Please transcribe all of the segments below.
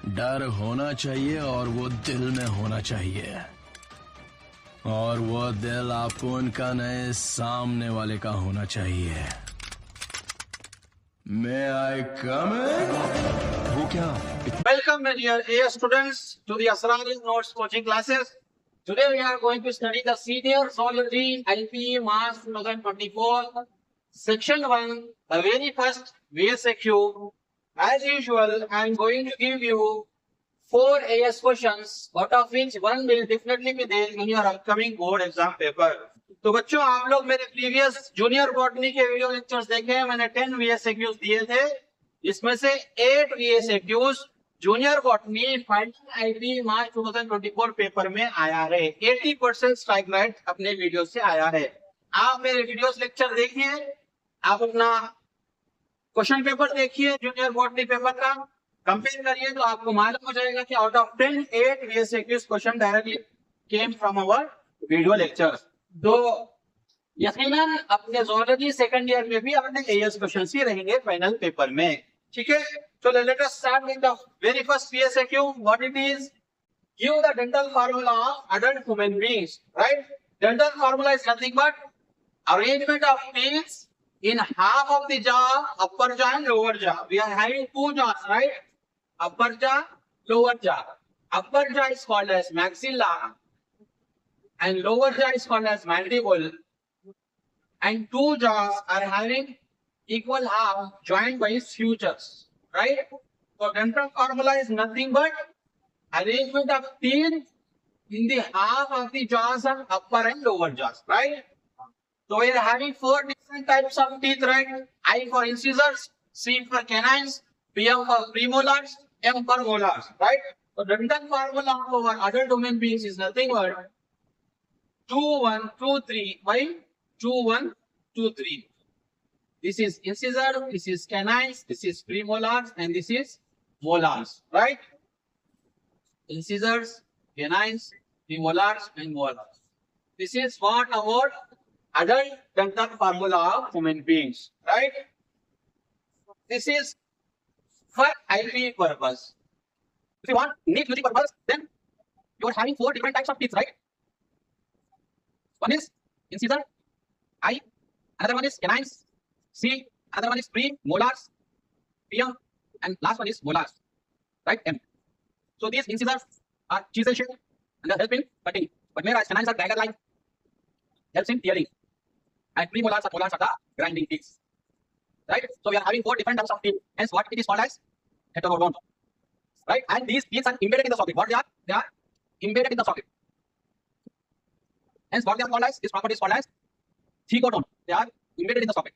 डर होना चाहिए और वो दिल में होना चाहिए, और वो दिल आपको उनका नए सामने वाले का होना चाहिए। May I come in? वो क्या? Welcome, my dear AI students, to the Asrari Notes coaching classes. Today we are going to study the Senior Zoology IP March 2024, Section 1, the very first VSAQ. As usual, I am going to give you 4 AS questions, out of which one will definitely be there in your upcoming board exam paper. तो बच्चों, आप लोग मेरे previous junior botany के video lectures देखे हैं। मैंने 10 VSAQs दिए थे, इसमें से 8 VSAQs junior botany final IP March 2024 paper में आया है। 80% स्ट्राइक रेट अपने वीडियो से आया है। आप मेरे वीडियोस लेक्चर देखिए, आप अपना क्वेश्चन पेपर देखिए जूनियर बॉटनी पेपर का, कंपेयर करिए, तो आपको मालूम हो जाएगा कि out of 10 8 VSAQs question directly came from our video lectures. तो यकीनन अपने ज़ूलॉजी सेकंड ईयर में भी अपने एएस क्वेश्चन ही रहेंगे फाइनल पेपर में। ठीक है, so let us start with the very first VSAQ. What it is? Give the dental formula of adult human beings. Right? Dental formula is nothing but arrangement of teeth in half of the jaw, upper jaw and lower jaw. We are having two jaws, right? Upper jaw, lower jaw. Upper jaw is called as maxilla, and lower jaw is called as mandible. And two jaws are having equal half joined by sutures, right? So dental formula is nothing but arrangement of teeth in the half of the jaws of upper and lower jaws, right? So we are having 4 different types of teeth, right? I for incisors, C for canines, PM for premolars, M for molars, right? So dental formula of our adult human beings is nothing but 2 1 2 3 by 2 1 2 3. This is incisor, this is canines, this is premolars, and this is molars, right? Incisors, canines, premolars, and molars. This is what about adult dental formula of human beings, right? This is for IP purpose. If you want neat using purpose, then you are having 4 different types of teeth, right? One is incisor, I, another one is canines, C, another one is premolars, PM, and last one is molars, right? M. So these incisors are chisel shaped and they help in cutting, but whereas canines are dagger like, helps in tearing, and premolars or molars are the grinding teeth, right? So we are having 4 different types of teeth, hence what it is called as heterodont, right? And these teeth are embedded in the socket. What they are? They are embedded in the socket. Hence what they are called as, this property is called as thecodont. They are embedded in the socket.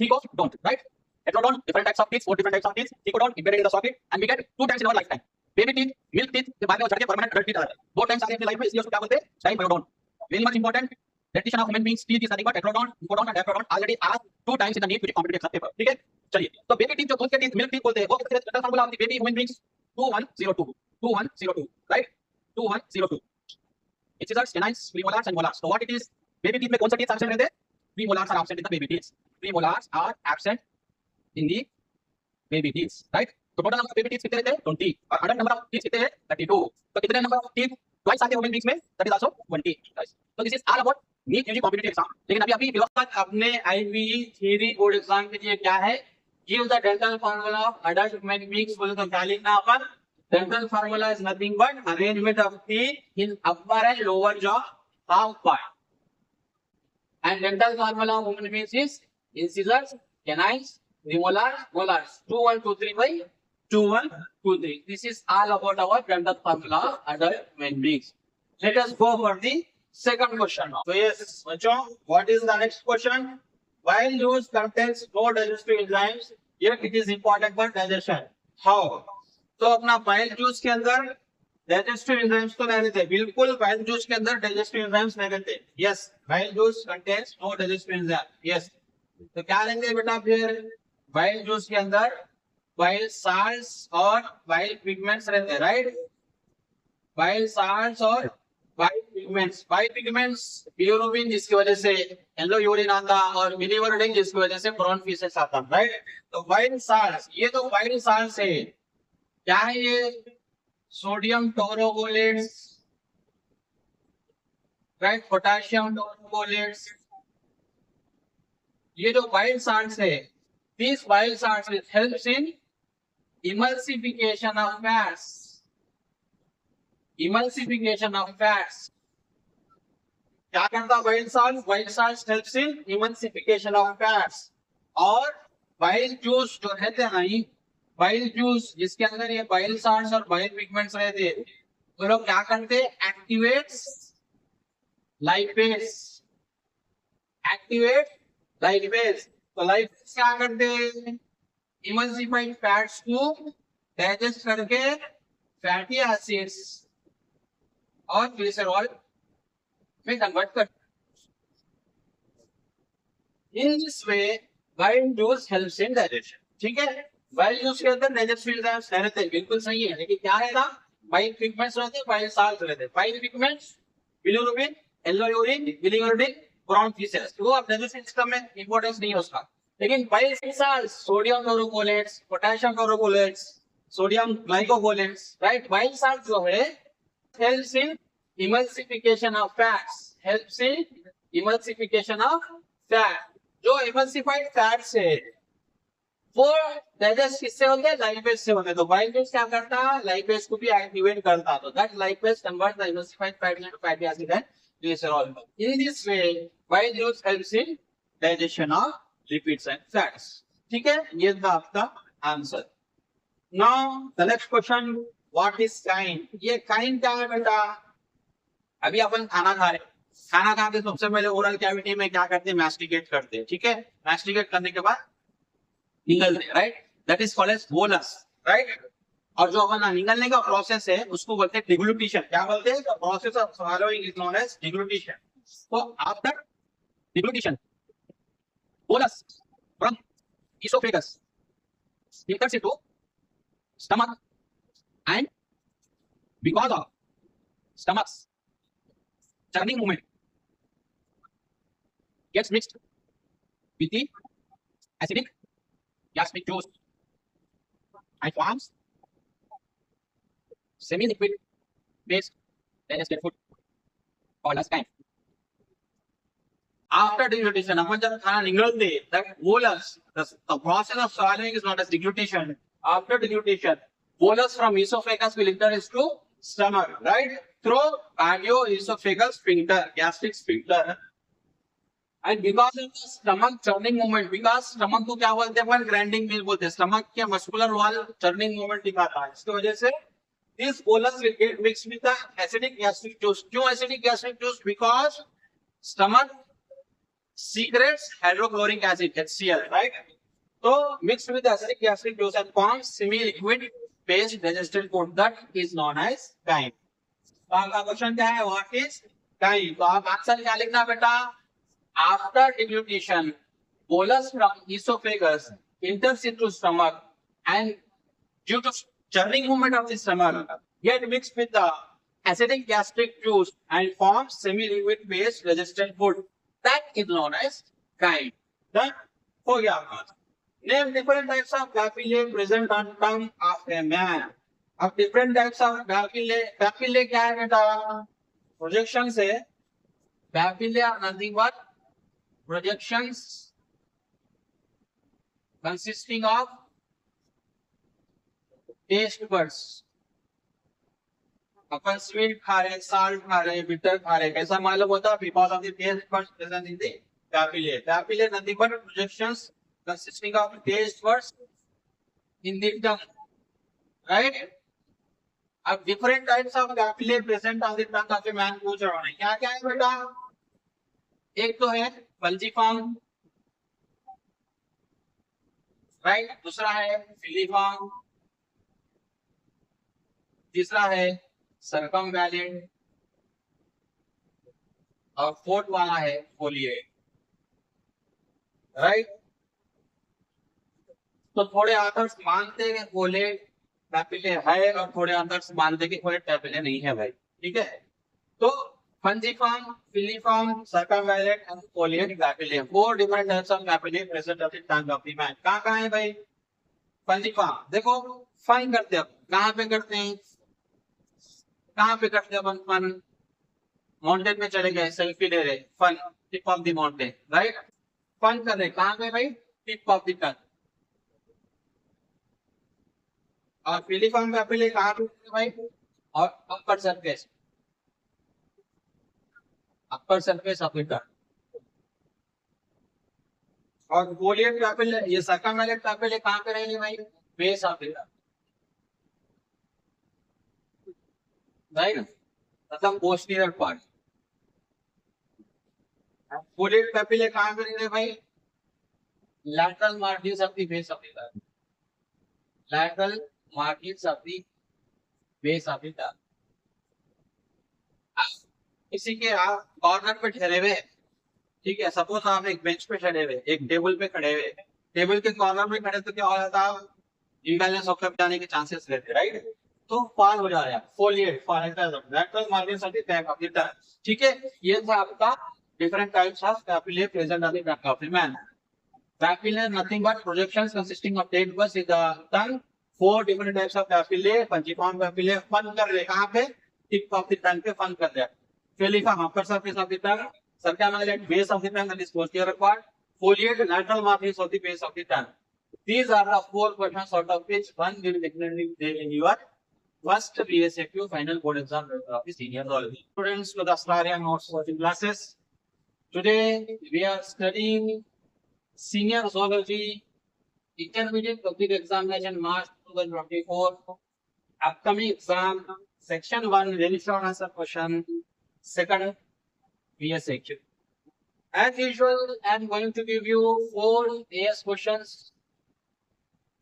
Thecodont, right? Heterodont, different types of teeth, 4 different types of teeth, thecodont embedded in the socket, and we get 2 times in our lifetime. Baby teeth, milk teeth, के बाद में वो झड़ के permanent adult teeth आ जाते हैं। 2 times आते हैं अपनी लाइफ में, इसलिए उसको क्या बोलते हैं? Child periodont. Very much important. Dentition of human beings teeth is nothing but heterodont, thecodont and diprotodont already asked 2 times in the NEET competitive exam paper. ठीक है? चलिए, तो baby teeth जो दूध के teeth, milk teeth बोलते हैं, वो कितने dental formula of the baby human beings 2102, 2102, right? 2102. Incisors, canines, premolars and molars. So what it is? Baby teeth में कौन सा teeth absent रहते हैं? Premolars are absent in the baby teeth. Premolars are absent in the baby teeth, right? तो total number of baby teeth कितने रहते हैं? 20. और adult number of teeth कितने हैं? 32. तो कितने number of teeth twice आते हैं human beings में? That is also 20. Guys. So this is all about NEET UG competitive exam. लेकिन अभी फिलहाल अपने IBE theory board exam के लिए क्या है? Give the dental formula of adult human beings बोले तो क्या लिखना अपन? Dental formula is nothing but arrangement of teeth in upper and lower jaw half part. And dental formula of human beings is incisors, canines, premolars, molars. 2 1 2 3 by 2 1 2 3. This is all about our dental formula of adult human beings. Let us go for the second question now. So yes, bachon, what is the next question? While juice contains no digestive enzymes, yet it is important for digestion. How? तो अपना bile juice के अंदर digestive enzymes तो नहीं रहते, बिल्कुल bile juice के अंदर डाइजेस्टिव एंजाइम्स नहीं रहते। Yes, bile juice contains no digestive enzyme. Yes, तो क्या रहेंगे बेटा फिर? बाइल जूस के अंदर बाइल साल्ट्स और बाइल पिगमेंट्स रहते हैं, राइट? बाइल साल्ट्स और bile pigments. Bile pigments bilirubin जिसकी वजह से येलो यूरिन आता, और बिलिवर्डिन जिसकी वजह से ब्राउन फीसेस आता, राइट? तो बाइल साल्ट्स, ये तो बाइल साल्ट्स है, क्या है ये? Sodium taurocholates, right, potassium taurocholates. ये जो बाइल साल्ट्स है, these bile salts helps in emulsification of fats. Emulsification of fats. क्या करता bile salt? Bile salt helps in emulsification of fats. और बाइल जूस जो रहते हैं ना, बाइल जूस जिसके अंदर ये बाइल साल्ट्स और बाइल पिगमेंट्स रहते हैं, वो लोग क्या करते हैं? Activates lipase, activate lipase. तो लाइपेज क्या करते हैं? इमल्सिफाइड फैट्स को डाइजेस्ट करके फैटी एसिड्स और ग्लिसरॉल में कन्वर्ट करते हैं। इन this way bile juice helps in digestion. ठीक है, बाइल जूस के अंदर डाइजेस्टिव एंजाइम्स रहते हैं, बिल्कुल सही है, लेकिन क्या रहता? बाइल पिगमेंट्स रहते हैं, बाइल साल्ट्स रहते हैं। Bile pigments bilirubin, yellow urine, bilirubin, brown faeces, वो अब डाइजेस्टिव सिस्टम में इंपॉर्टेंस नहीं है उसका। लेकिन bile salts, sodium taurocholates, potassium taurocholates, sodium glycocholates, right, bile salt जो है helps in emulsification of fats, helps in emulsification of fat. जो इमल्सिफाइड फैट्स है वो डाइजेस्ट किससे होते हैं? लाइपेज से होते हैं। तो लाइपेज क्या करता है? लाइपेज को भी एक्टिवेट करता है। तो that lipase convert the emulsified fat into fatty acid and glycerol. In this way bile juice helps in digestion of lipids and fats. ठीक है, ये था आपका answer. Now the next question, what is chyme? ये chyme क्या है बेटा? अभी अपन खाना खा रहे, खाना खा के सबसे पहले ओरल कैविटी में क्या करते हैं? मैस्टिकेट करते हैं। ठीक है, मैस्टिकेट करने के बाद निगलते हैं, right, that is called as bolus, right. और जो अपन निगलने का प्रोसेस है उसको बोलते हैं डिग्लूटिशन। क्या बोलते हैं? The process of swallowing is known as deglutition. So after deglutition, bolus from esophagus enters into stomach, and because of stomach's churning movement gets mixed with the acidic gastric juice and forms semi-liquid based digested food called as chyme. After deglutition, अपन जब खाना निगलते हैं, that bolus, the process of swallowing is known as deglutition. After deglutition, bolus from esophagus will enter into stomach, right, through cardio-esophageal sphincter, gastric sphincter. And because of the stomach churning movement, because stomach को क्या बोलते हैं? अपन grinding wheel बोलते हैं। stomach के muscular wall churning movement दिखाता है, इसकी वजह से this bolus will get mixed with the acidic gastric juice. क्यों acidic gastric juice? Because stomach secretes hydrochloric acid, HCl, right? So mixed with acidic gastric juice and forms semi-liquid based digested food, that is known as chyme. तो आपका question क्या है? What is chyme? तो आप answer क्या लिखना बेटा? After deglutition, bolus from esophagus enters into stomach, and due to churning movement of the stomach, get mixed with the acidic gastric juice and forms semi-liquid based digested food. That is known as chyme. Done? हो गया आपका। Name different types of papillae present on tongue of a man. अब different types of papillae, papillae क्या है बेटा? Projection से papillae are nothing but projections consisting of taste buds. Upon sweet खा रहे, साल्ट खा रहे, बिटर खा रहे, कैसा मालूम होता? Because of the taste buds present in the papillae. Papillae nothing but projections consisting of taste buds in the tongue, right? अब different types of papillae present on the tongue of a man पूछ रहा हूँ, क्या क्या है बेटा? एक तो है पल्जिफॉर्म, राइट, दूसरा है फिलीफॉर्म, तीसरा है सर्कमवैलेंट, और फोर्थ वाला है फोलिएट, राइट। तो थोड़े ऑथर्स मानते हैं फोलिएट पैपिले है और थोड़े ऑथर्स मानते हैं कि फोलिएट पैपिले नहीं है भाई, ठीक है। तो fungiform, filiform, circumvallate and foliate papillae, 4 different types of papillae present at the tongue of the man. कहाँ कहाँ है भाई? fungiform, देखो फन करते हैं। कहाँ पे करते हैं? कहाँ पे करते हैं अपन फन? माउंटेन में चले गए, सेल्फी ले रहे, fun, tip of the mountain, right? Fun कर रहे कहाँ पे भाई? Tip of the tongue. और फिलीफॉर्म का पहले कहाँ पे भाई? और upper surface, upper surface of the tongue. और वोलियट का पहले, ये सर्कमफेरेंस का पहले कहाँ पे रहेंगे भाई? Base of the tongue, right? मतलब पोस्टीरियर पार्ट। वोलियट का पहले कहाँ पे रहेंगे भाई? lateral margins of the base of the turn, lateral margins of the base of the turn। किसी के आप कॉर्नर पे ठहरे हुए, ठीक है, सपोज आप एक बेंच पे खड़े हुए, एक टेबल पे खड़े हुए, टेबल के कॉर्नर में खड़े तो क्या हो जाता है? इम्बैलेंस होकर जाने के चांसेस रहते, राइट? तो फॉल हो जा रहा है, folate, lateral margins of the back of the turn, ठीक है? ये था आपका different types of papilla present on the back of the man। Papilla is nothing but projections consisting of 10 buds in the tongue। 4 different types of papillae, pungiform papillae, fun कर रहे कहाँ पे? Tip of the tongue पे fun कर रहे हैं। Filiform upper surface of the tongue, circumambulate base of the tongue, that is posterior part, foliate lateral margins of the base of the tongue। These are the 4 questions out of which one will definitely be in your first BSAQ final board exam of the senior zoology। Students to the Astraria notes coaching classes. Today we are studying Senior Zoology Intermediate Public Examination March 2024 upcoming exam, section 1 very short answer question, second BSAQ। As usual, I am going to give you 4 AS questions,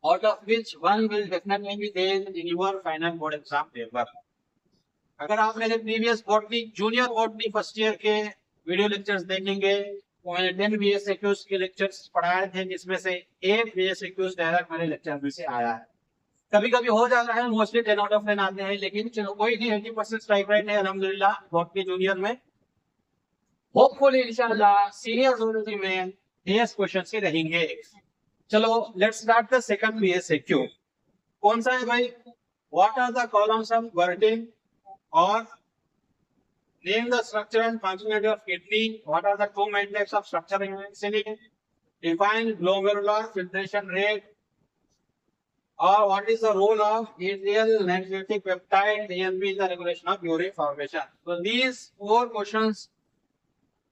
out of which one will definitely be there in your final board exam paper। अगर आप मेरे previous botany, junior botany first year के video lectures देखेंगे, मैंने 10 BSAQs के lectures पढ़ाए थे, जिसमें से 8 BSAQs डायरेक्ट मेरे लेक्चर में से आया है। कभी कभी हो जाता है, मोस्टली 10 आउट ऑफ 10 आते हैं, लेकिन चलो कोई नहीं, 80% स्ट्राइक रेट है अल्हम्दुलिल्लाह बॉटनी जूनियर में। होपफुली इंशाल्लाह सीनियर ज़ूलॉजी में एएस क्वेश्चंस ही रहेंगे। चलो let's start the second BSAQ। कौन सा है भाई? What are the columns of Bertin और name the structure and functionality of kidney। What are the 2 main types of structure in kidney? Define glomerular filtration rate। or what is the role of atrial natriuretic peptide ANP in the regulation of urine formation? So these 4 questions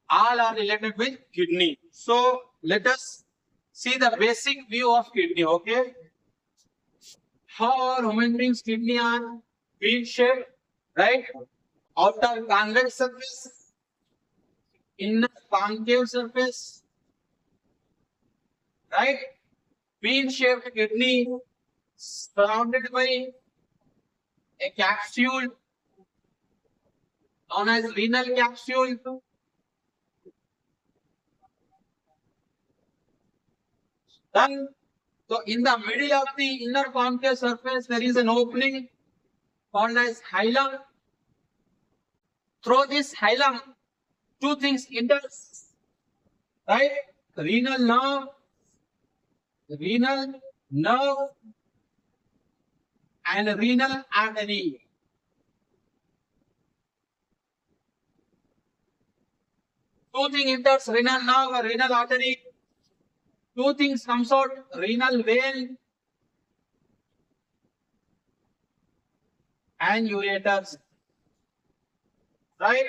all are related with kidney। So let us see the basic view of kidney, okay? How are human beings kidney are bean shaped, right? Outer convex surface, inner concave surface, right? Bean-shaped kidney surrounded by a capsule known as renal capsule। Then, so in the middle of the inner concave surface, there is an opening called as hilum। Through this hilum, 2 things enter, right? Renal nerve and renal artery। Two things enters, renal nerve or renal artery. 2 things comes out, renal vein and ureters, right?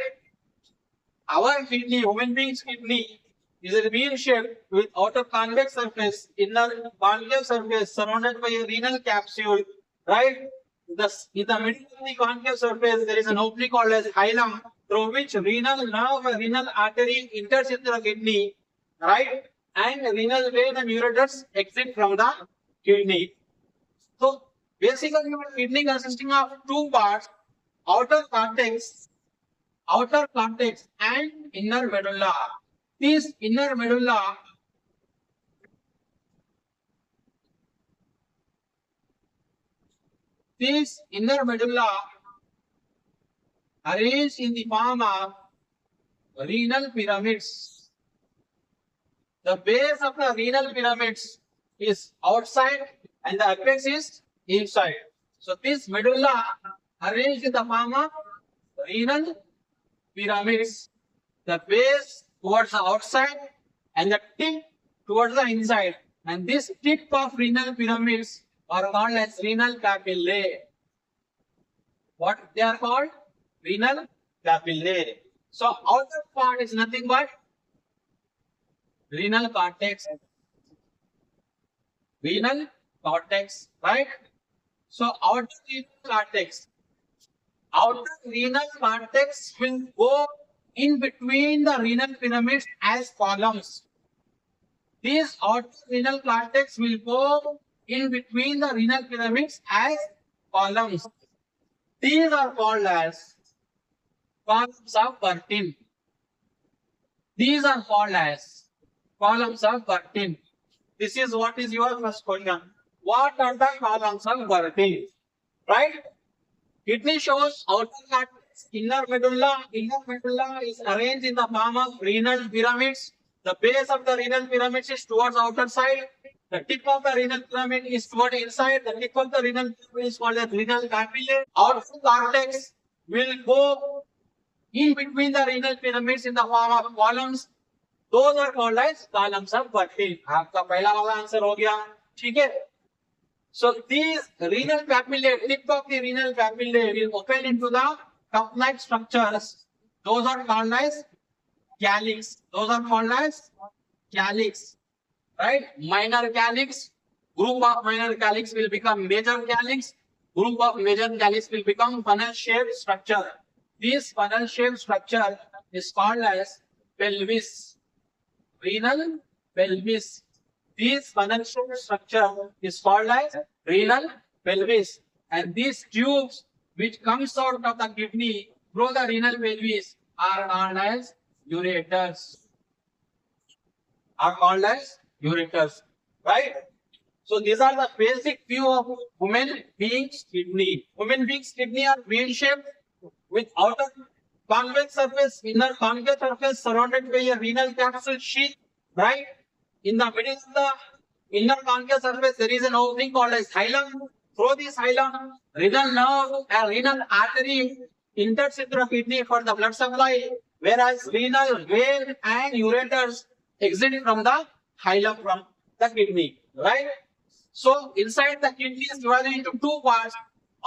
Our kidney, human being's kidney, is a bean shaped with outer convex surface, inner concave surface surrounded by a renal capsule, right? Thus, in the middle of the concave surface, there is an opening called as hilum, through which renal nerve and renal artery enters into the kidney, right? And renal vein and ureters exit from the kidney. So, basically, your kidney consisting of 2 parts, outer cortex and inner medulla। This inner medulla arranged in the form of renal pyramids। The base of the renal pyramids is outside and the apex is inside. So this medulla arranged in the form of renal pyramids. The base towards the outside and the tip towards the inside. And this tip of renal pyramids are called as renal papillae. What they are called? Renal papillae. So outer part is nothing but renal cortex. Renal cortex, right? So outer renal cortex. Outer renal cortex will go in between the renal pyramids as columns. These outer renal cortex will go in between the renal pyramids as columns. These are called as columns of Burton. These are called as columns of Burton. This is what is your first question. What are the columns of Burton? Right? Kidney shows outer cortex, inner medulla. Inner medulla is arranged in the form of renal pyramids. The base of the renal pyramids is towards outer side. The tip of the renal pyramid is toward inside. The tip of the renal pyramid is called as renal papillae. Outer cortex will go in between the renal pyramids in the form of columns. Those are called as columns of Burton. आपका पहला वाला answer हो गया, ठीक है? So these renal papillae, tip of the renal papillae will open into the cup-like structures. Those are called as calyx. Those are called as calyx. Right? Minor calyx. Group of minor calyx will become major calyx. Group of major calyx will become funnel-shaped structure. This funnel-shaped structure is called as pelvis. Renal pelvis. This funnel-shaped structure is called as renal pelvis. And these tubes which comes out of the kidney through the renal pelvis are called as ureters. Are called as ureters. Right? So these are the basic view of human being's kidney. Human being's kidney are wheel-shaped with outer convex surface, inner concave surface surrounded by a renal capsule sheath. Right? In the middle of the inner concave surface, there is an opening called as hilum. Through this hilum, renal nerve and renal artery enters into the kidney for the blood supply, whereas renal vein and ureters exit from the hilum from the kidney. Right? So inside the kidney is divided into two parts,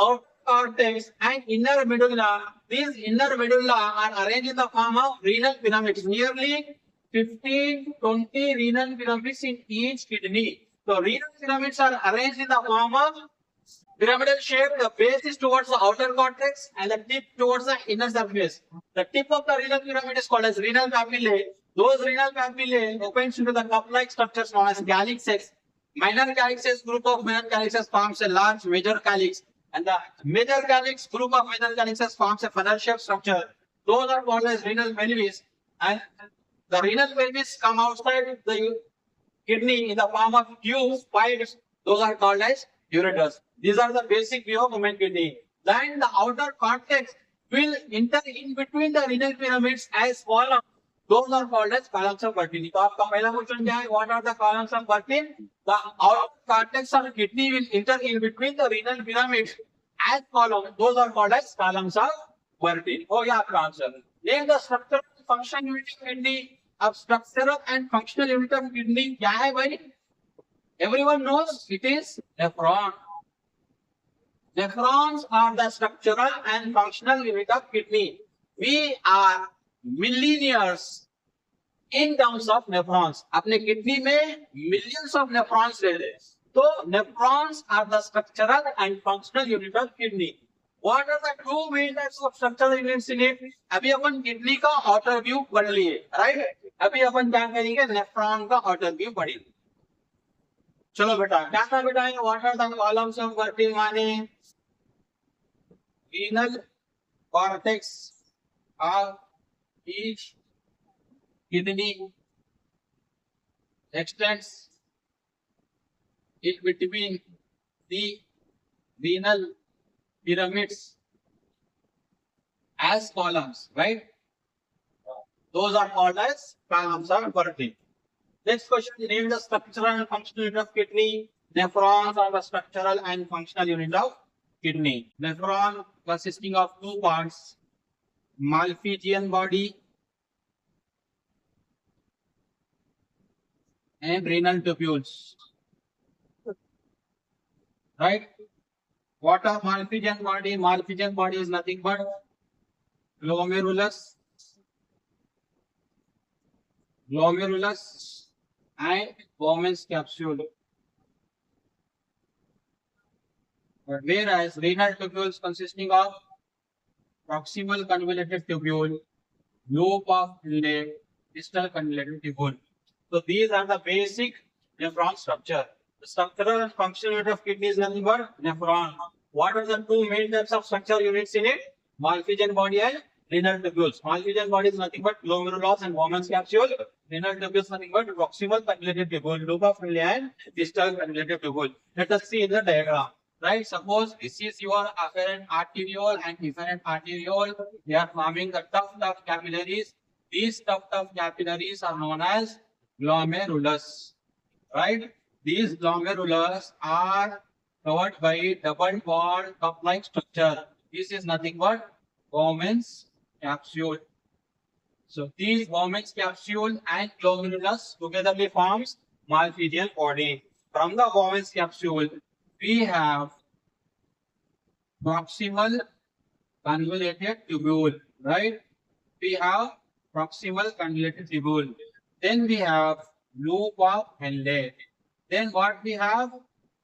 outer cortex and inner medulla. These inner medulla are arranged in the form of renal pyramids. Nearly 15-20 renal pyramids in each kidney. So renal pyramids are arranged in the form of pyramidal shape. The base is towards the outer cortex and the tip towards the inner surface. The tip of the renal pyramid is called as renal papillae. Those renal papillae opens into the cup-like structures known as calyxes. Minor calyxes, group of minor calyxes forms a large major calyx, and the major calyx group of major calyxes forms a funnel-shaped structure. Those are called as renal pelvis, and the renal pelvis come outside the kidney in the form of tubes, pipes. Those are called as ureters. These are the basic view of human kidney. Then the outer cortex will enter in between the renal pyramids as columns. Those are called as columns of Burton. तो आपका पहला question क्या है? What are the columns of Burton? The outer cortex of kidney will enter in between the renal pyramids as columns. Those are called as columns of Burton. हो गया आपका answer. Name the structural function unit of kidney. अब structural and functional unit of kidney क्या है भाई? Everyone knows it is nephron. Nephrons are the structural and functional unit of kidney. We are millionaires in terms of nephrons. अपने kidney में millions of nephrons रहते हैं. तो nephrons are the structural and functional unit of kidney. What are the two main types of structural units in it? अभी अपन kidney का outer view पढ़ लिए, right? अभी अपन क्या करेंगे? Nephron का outer view पढ़ेंगे. चलो बेटा, क्या था बेटा? What are the columns of Burton माने? Renal cortex of each kidney extends in between the renal pyramids as columns, right? Those are called as columns of Burton. Next question, name the structural and functional unit of kidney. Nephrons are the structural and functional unit of kidney. Nephron consisting of two parts, Malpighian body and renal tubules. Right? What are Malpighian body? Malpighian body is nothing but glomerulus and Bowman's capsule. But whereas renal tubules consisting of proximal convoluted tubule, loop of Henle, distal convoluted tubule. So these are the basic nephron structure. The structural and functional unit of kidney is nothing but nephron. What are the two main types of structural units in it? Malpighian body and renal tubules. Malpighian body is nothing but glomerulus and Bowman's capsule. Renal tubule is nothing but proximal convoluted tubule, loop of Henle and distal convoluted tubule. Let us see in the diagram. Right, suppose this is your afferent arteriole and efferent arteriole. They are forming the tuft of capillaries. These tuft of capillaries are known as glomerulus. Right? These glomerulus are covered by double-walled cup-like structure. This is nothing but Bowman's capsule. So these Bowman's capsule and glomerulus togetherly forms Malpighian body. From the Bowman's capsule, we have proximal convoluted tubule, right? We have proximal convoluted tubule. Then we have loop of Henle. Then what we have?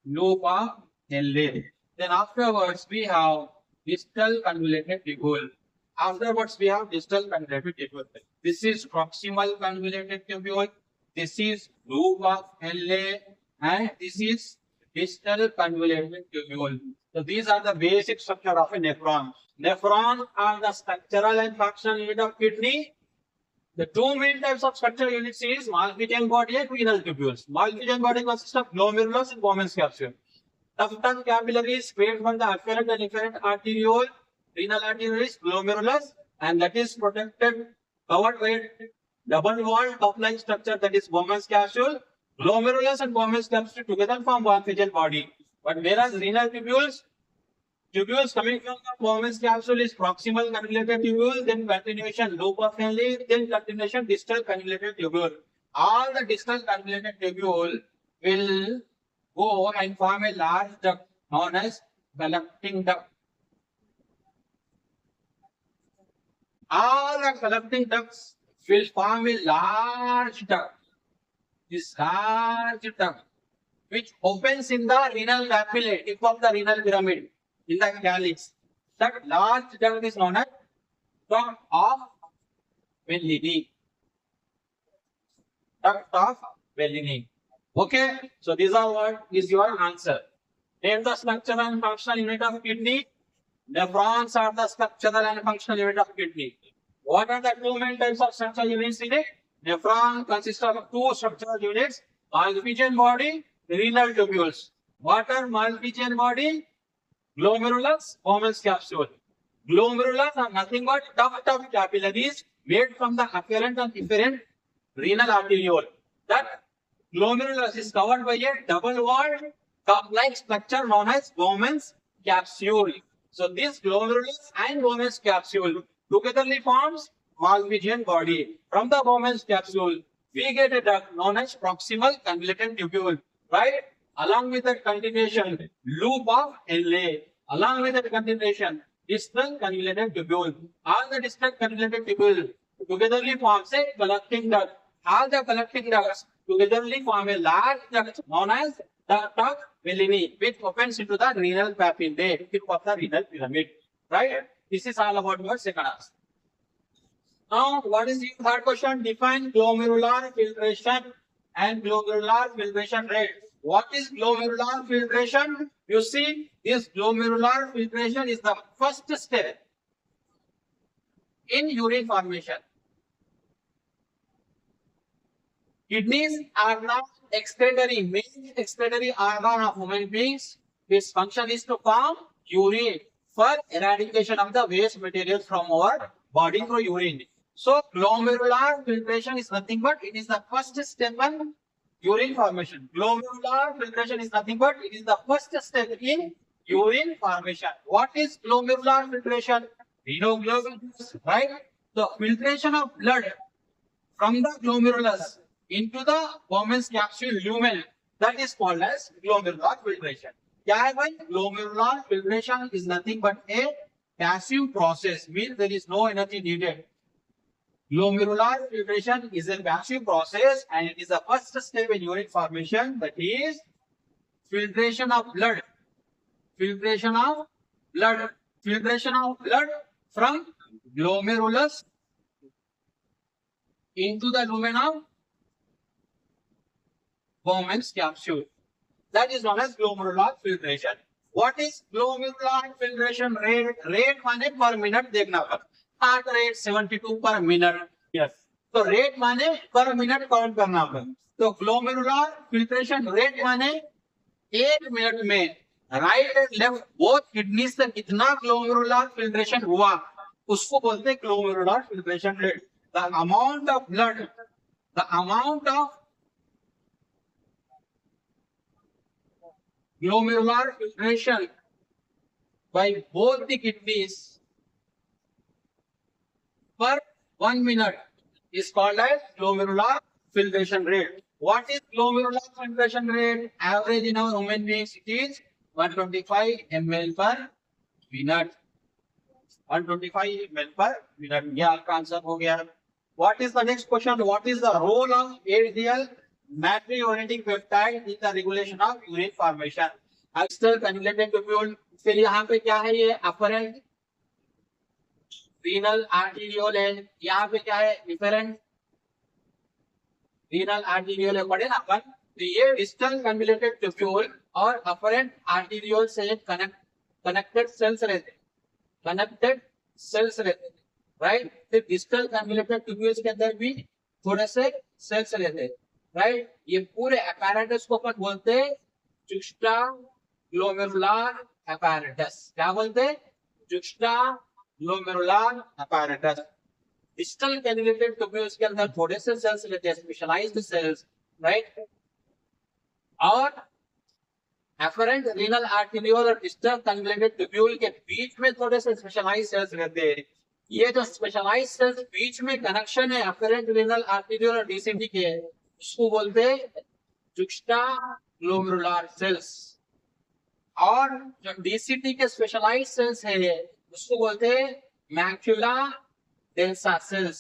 Loop of Henle. Then afterwards we have distal convoluted tubule. Afterwards we have distal convoluted tubule. This is proximal convoluted tubule. This is loop of Henle, and this is distal convoluted tubule. So these are the basic structure of a nephron. Nephrons are the structural and functional unit of kidney. The two main types of structural units is Malpighian body and renal tubules. Malpighian body consists of glomerulus and Bowman's capsule. Tuft of capillaries spread from the afferent and efferent arteriole. Renal arteries, glomerulus, and that is protected, covered by double-walled cup-like structure, that is Bowman's capsule. Glomerulus and Bowman's capsule together form Malpighian body. But whereas renal tubules coming from the Bowman's capsule is proximal convoluted tubule, then continuation loop of Henle, then continuation distal convoluted tubule. All the distal convoluted tubule will go and form a large duct known as collecting duct. All the collecting ducts will form a large duct. This large duct, which opens in the renal papillae, tip of the renal pyramid, in the calyx. That large duct is known as duct of Bellini. Duct of Bellini. Okay, so these are what is your answer. Name the structural and functional unit of kidney. Nephrons are the structural and functional unit of kidney. What are the two main types of structural units in it? Nephron consists of two structural units, Malpighian body, renal tubules. What are Malpighian body? Glomerulus, Bowman's capsule. Glomerulus are nothing but tuft of capillaries made from the afferent and efferent renal arteriole. That glomerulus is covered by a double-walled cup-like structure known as Bowman's capsule. So this glomerulus and Bowman's capsule togetherly forms Malpighian body. From the Bowman's capsule, we get a duct known as proximal convoluted tubule, right? Along with that continuation, loop of Henle. Along with that continuation, distal convoluted tubule. All the distal convoluted tubule togetherly forms a collecting duct. All the collecting ducts togetherly form a large duct known as duct of Bellini, which opens into the renal papillae, tip of the renal pyramid, right? This is all about your second ask. Now, what is the third question? Define glomerular filtration and glomerular filtration rate. What is glomerular filtration? You see, this glomerular filtration is the first step in urine formation. Kidneys are the main excretory organ of human beings. Its function is to form urine for eradication of the waste materials from our body through urine. So glomerular filtration is nothing but it is the first step in urine formation. Glomerular filtration is nothing but it is the first step in urine formation. What is glomerular filtration? We know glomerulus, right? The filtration of blood from the glomerulus into the Bowman's capsule lumen, that is called as glomerular filtration. क्या है भाई? Glomerular filtration is nothing but a passive process, means there is no energy needed. Glomerular filtration is a passive process and it is the first step in urine formation, that is filtration of blood. Filtration of blood. Filtration of blood from glomerulus into the lumen of Bowman's capsule. That is known as glomerular filtration. What is glomerular filtration rate? Rate माने per minute देखना होगा. Heart rate 72 per minute. Yes. तो rate माने per minute count करना होगा. तो glomerular filtration rate माने 1 minute में right and left both kidney से कितना glomerular filtration हुआ उसको बोलते हैं glomerular filtration rate. The amount of blood, the amount of glomerular filtration by both the kidneys per 1 minute is called as glomerular filtration rate. What is glomerular filtration rate? Average in our human beings it is 125 ml per minute. 125 ml per minute. ये आपका answer हो गया. What is the next question? What is the role of ADL natriuretic peptide in the regulation of urine formation? External cannulated tubule. फिर यहाँ पे क्या है? ये afferent renal arteriole है. यहाँ पे क्या है? efferent renal arteriole है. पढ़े ना अपन? तो ये distal cannulated tubule और afferent arteriole से connected cells रहते हैं. Connected cells रहते हैं. राइट. फिर डिस्टल कन्वोल्यूटेड ट्यूब्यूल्स के अंदर भी थोड़े से सेल्स रहते हैं. राइट. ये पूरे apparatus को अपन बोलते हैं जुक्स्टा ग्लोमेरुलर apparatus. क्या बोलते हैं? जुक्स्टा glomerular apparatus. Distal convoluted tubules के अंदर थोड़े से सेल्स रहते हैं, स्पेशलाइज्ड सेल्स. राइट. और एफरेंट रीनल आर्टेरियोल और डिस्टल कन्वोल्यूटेड ट्यूब्यूल के बीच में थोड़े से स्पेशलाइज्ड सेल्स रहते हैं. ये जो स्पेशलाइज्ड सेल्स बीच में कनेक्शन है एफरेंट रीनल आर्टेरियोल और डीसीटी के, उसको बोलते हैं जुक्स्टा ग्लोमेरुलर सेल्स. और जो डीसीटी के स्पेशलाइज्ड सेल्स है उसको बोलते हैं मैक्युला डेंसा सेल्स.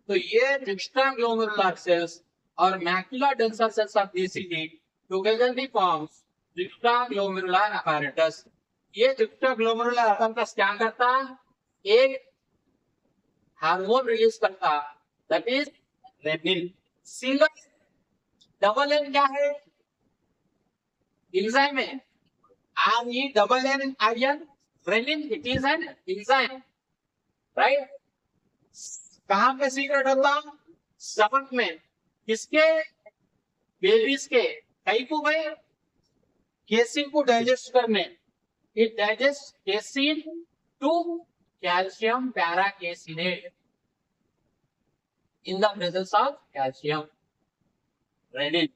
तो ये जुक्स्टा ग्लोमेरुलर सेल्स और macula densa cells of DCT togetherly forms juxta glomerular apparatus. ये जुक्स्टा ग्लोमेरुलर apparatus क्या करता? एक हार्मोन रिलीज करता, that is renin. Single double N क्या है? एंजाइम है. RE double N I N renin, it is an enzyme. Right. कहां पे सीक्रेट होता? स्टमक में. किसके? बेबीज के. कई को भाई केसिन को डाइजेस्ट करने. It digest casein to calcium paracasinate in the presence of calcium. Renin.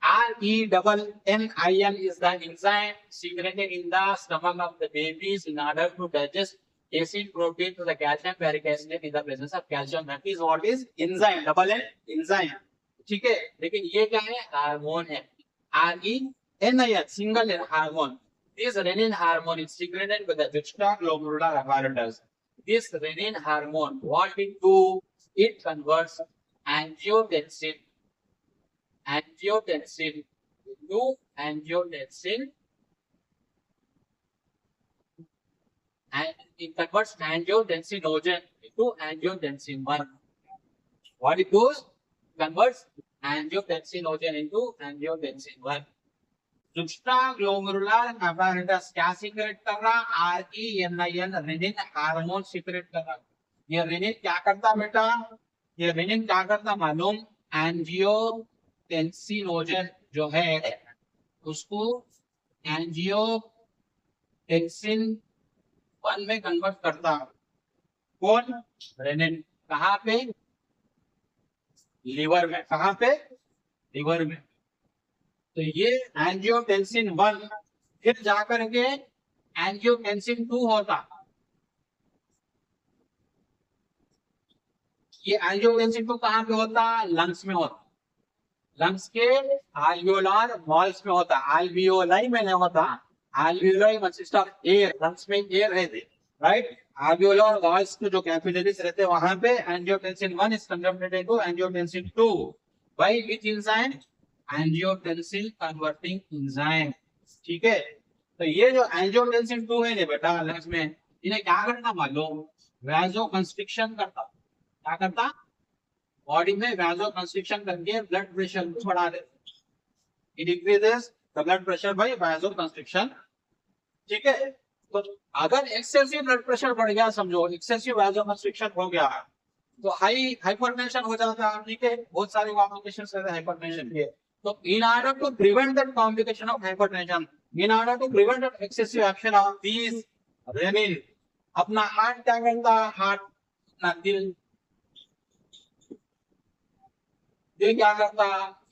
RE-double-N-I-N is the enzyme secreted in the stomach of the babies in order to digest casein protein to the calcium paracasinate in the presence of calcium. That is what is enzyme. Double N enzyme. ठीक है. लेकिन ये क्या है? Hormone है. RE-N-I-N single N hormone. This renin hormone is secreted by the juxtaglomerular apparatus. This renin hormone, what it do? It converts angiotensin into angiotensin, and it converts angiotensinogen into angiotensin 1. What it does? Converts angiotensinogen into angiotensin 1. जुक्स्टा glomerular apparatus क्या secret कर रहा? RENIN rennin hormone secrete कर रहा. ये rennin क्या करता बेटा? ये रेनिन क्या करता मालूम? एंजियोटेंसिनोजन जो है उसको एंजियोटेंसिन 1 में कन्वर्ट करता. कौन? रेनिन. कहाँ पे? लीवर में. कहाँ पे? लिवर में। तो ये एंजियोटेंसिन 1 फिर जाकर के एंजियोटेंसिन 2 होता। ये एंजियोटेंसिन 2 कहाँ पे होता? लंग्स में होता। लंग्स के आल्वियोलार वॉल्स में होता। आल्वियोलाई में नहीं होता। आल्वियोलाई कंसिस्ट ऑफ एयर। लंग्स में एयर रहते, राइट। आल्वियोलार वॉल्स के जो कैपिलरीज रहते हैं वहां पे angiotensin 1 is converted into angiotensin 2 by which enzyme? Angiotensin converting enzyme. ठीक है। तो ये जो एंजियोटेंसिन 2 है ना बेटा लंग्स में, इन्हें क्या करना मालूम? वैसो कंस्ट्रिक्शन करता। क्या करता? बॉडी में वैसो कंस्ट्रिक्शन करके ब्लड प्रेशर को बढ़ा देता। It increases the blood pressure by vaso constriction. ठीक है। तो अगर एक्सेसिव ब्लड प्रेशर बढ़ गया, समझो एक्सेसिव वैसो कंस्ट्रिक्शन हो गया, तो हाइपरटेंशन हो जाता है। ठीक है। बहुत सारे कॉम्प्लिकेशंस रहते हैं हाइपरटेंशन के। तो in order to prevent that complication of hypertension, in order to prevent that excessive action of these renin, अपना हार्ट क्या करता? हार्ट अपना दिल क्या करता?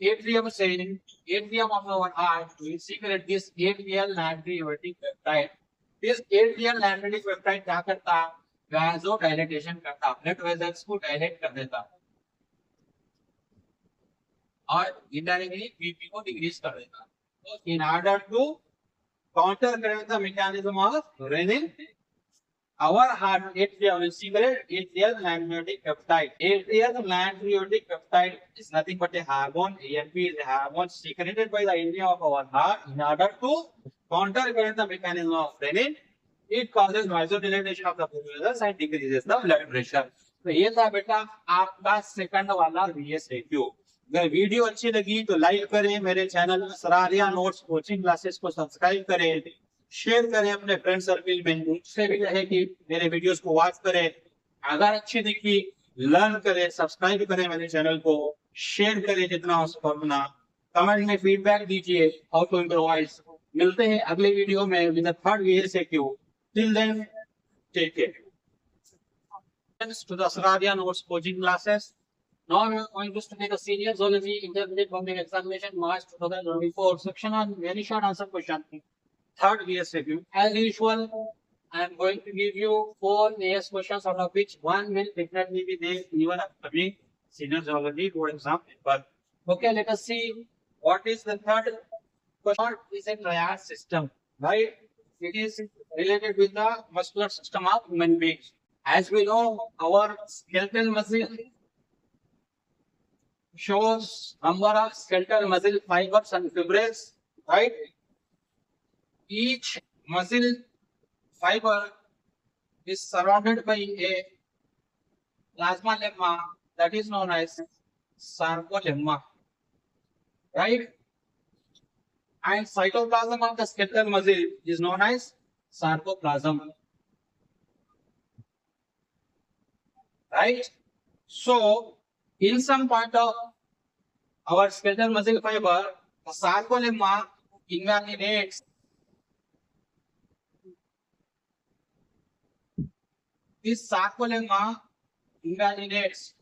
एट्रियम से, atrium of our heart will secrete this atrial natriuretic peptide. This atrial natriuretic peptide क्या करता? वैसो डायलेटेशन करता, ब्लड वेसल्स को डायलेट कर देता और इनडायरेक्टली बीपी को डिक्रीज कर देता। तो इन ऑर्डर टू काउंटर करें the mechanism of renin, our heart atrium will secrete atrial natriuretic peptide. Atrial natriuretic peptide is nothing but a hormone. ANP is a hormone secreted by the atrium of our heart in order to countercurrent the mechanism of renin. It causes vasodilation of the blood vessels and decreases the blood pressure. तो ये था बेटा आपका second वाला VSAQ। अगर video अच्छी लगी तो लाइक करें, मेरे channel Asraria notes coaching classes को सब्सक्राइब करें, शेयर करें अपने फ्रेंड सर्किल में, उससे भी है कि मेरे वीडियोस को वॉच करें। अगर अच्छी दिखी लर्न करें, सब्सक्राइब करें मेरे चैनल को, शेयर करें जितना हो सके उतना, कमेंट में फीडबैक दीजिए हाउ टू इम्प्रोवाइज। मिलते हैं अगले वीडियो में with the third VSAQ। Till then take care. To the Asradia Notes coaching classes. Now we are going to study the senior zoology intermediate public examination March 2024 section on very short answer question. Third VSAQ. As usual, I am going to give you 4 AS questions, out of which one will definitely be there in your upcoming senior zoology board exam paper. Okay, let us see what is the third question. What is a triad system? Right? It is related with the muscular system of human beings. As we know, our skeletal muscle shows number of skeletal muscle fibers and fibrils, right? Each muscle fiber is surrounded by a plasma lemma that is known as sarcolemma, right? And cytoplasm of the skeletal muscle is known as sarcoplasm, right? So, in some part of our skeletal muscle fiber, the sarcolemma invalidates this sarcolemma invalidates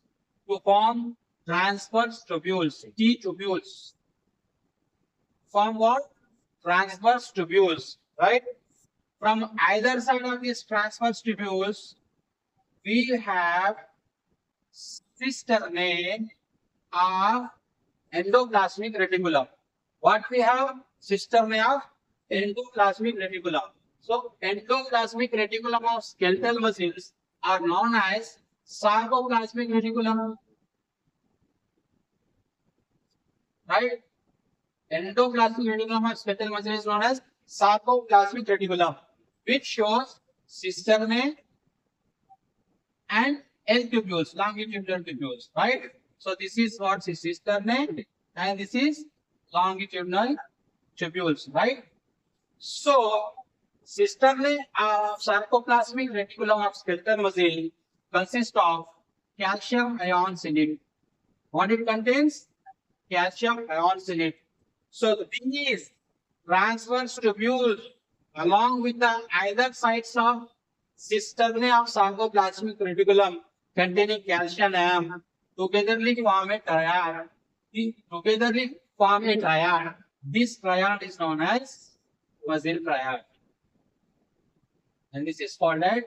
to form transverse tubules, T tubules. Form what? Transverse tubules, right? From either side of these transverse tubules, we have cisternae of endoplasmic reticulum. What we have? Cisternae of endoplasmic reticulum. So, endoplasmic reticulum of skeletal muscles are known as sarcoplasmic reticulum, right? Endoplasmic reticulum of skeletal muscle is known as sarcoplasmic reticulum, which shows cisternae and L tubules, longitudinal tubules, right? So this is what is cisternae and this is longitudinal tubules, right? So cisternae of sarcoplasmic reticulum of skeletal muscle consists of calcium ions in it. What it contains? Calcium ions in it. So these transverse tubules along with the either sides of cisternae of sarcoplasmic reticulum containing calcium ion togetherly form a triad. Togetherly form a triad. This triad is known as muscle triad, and this is called a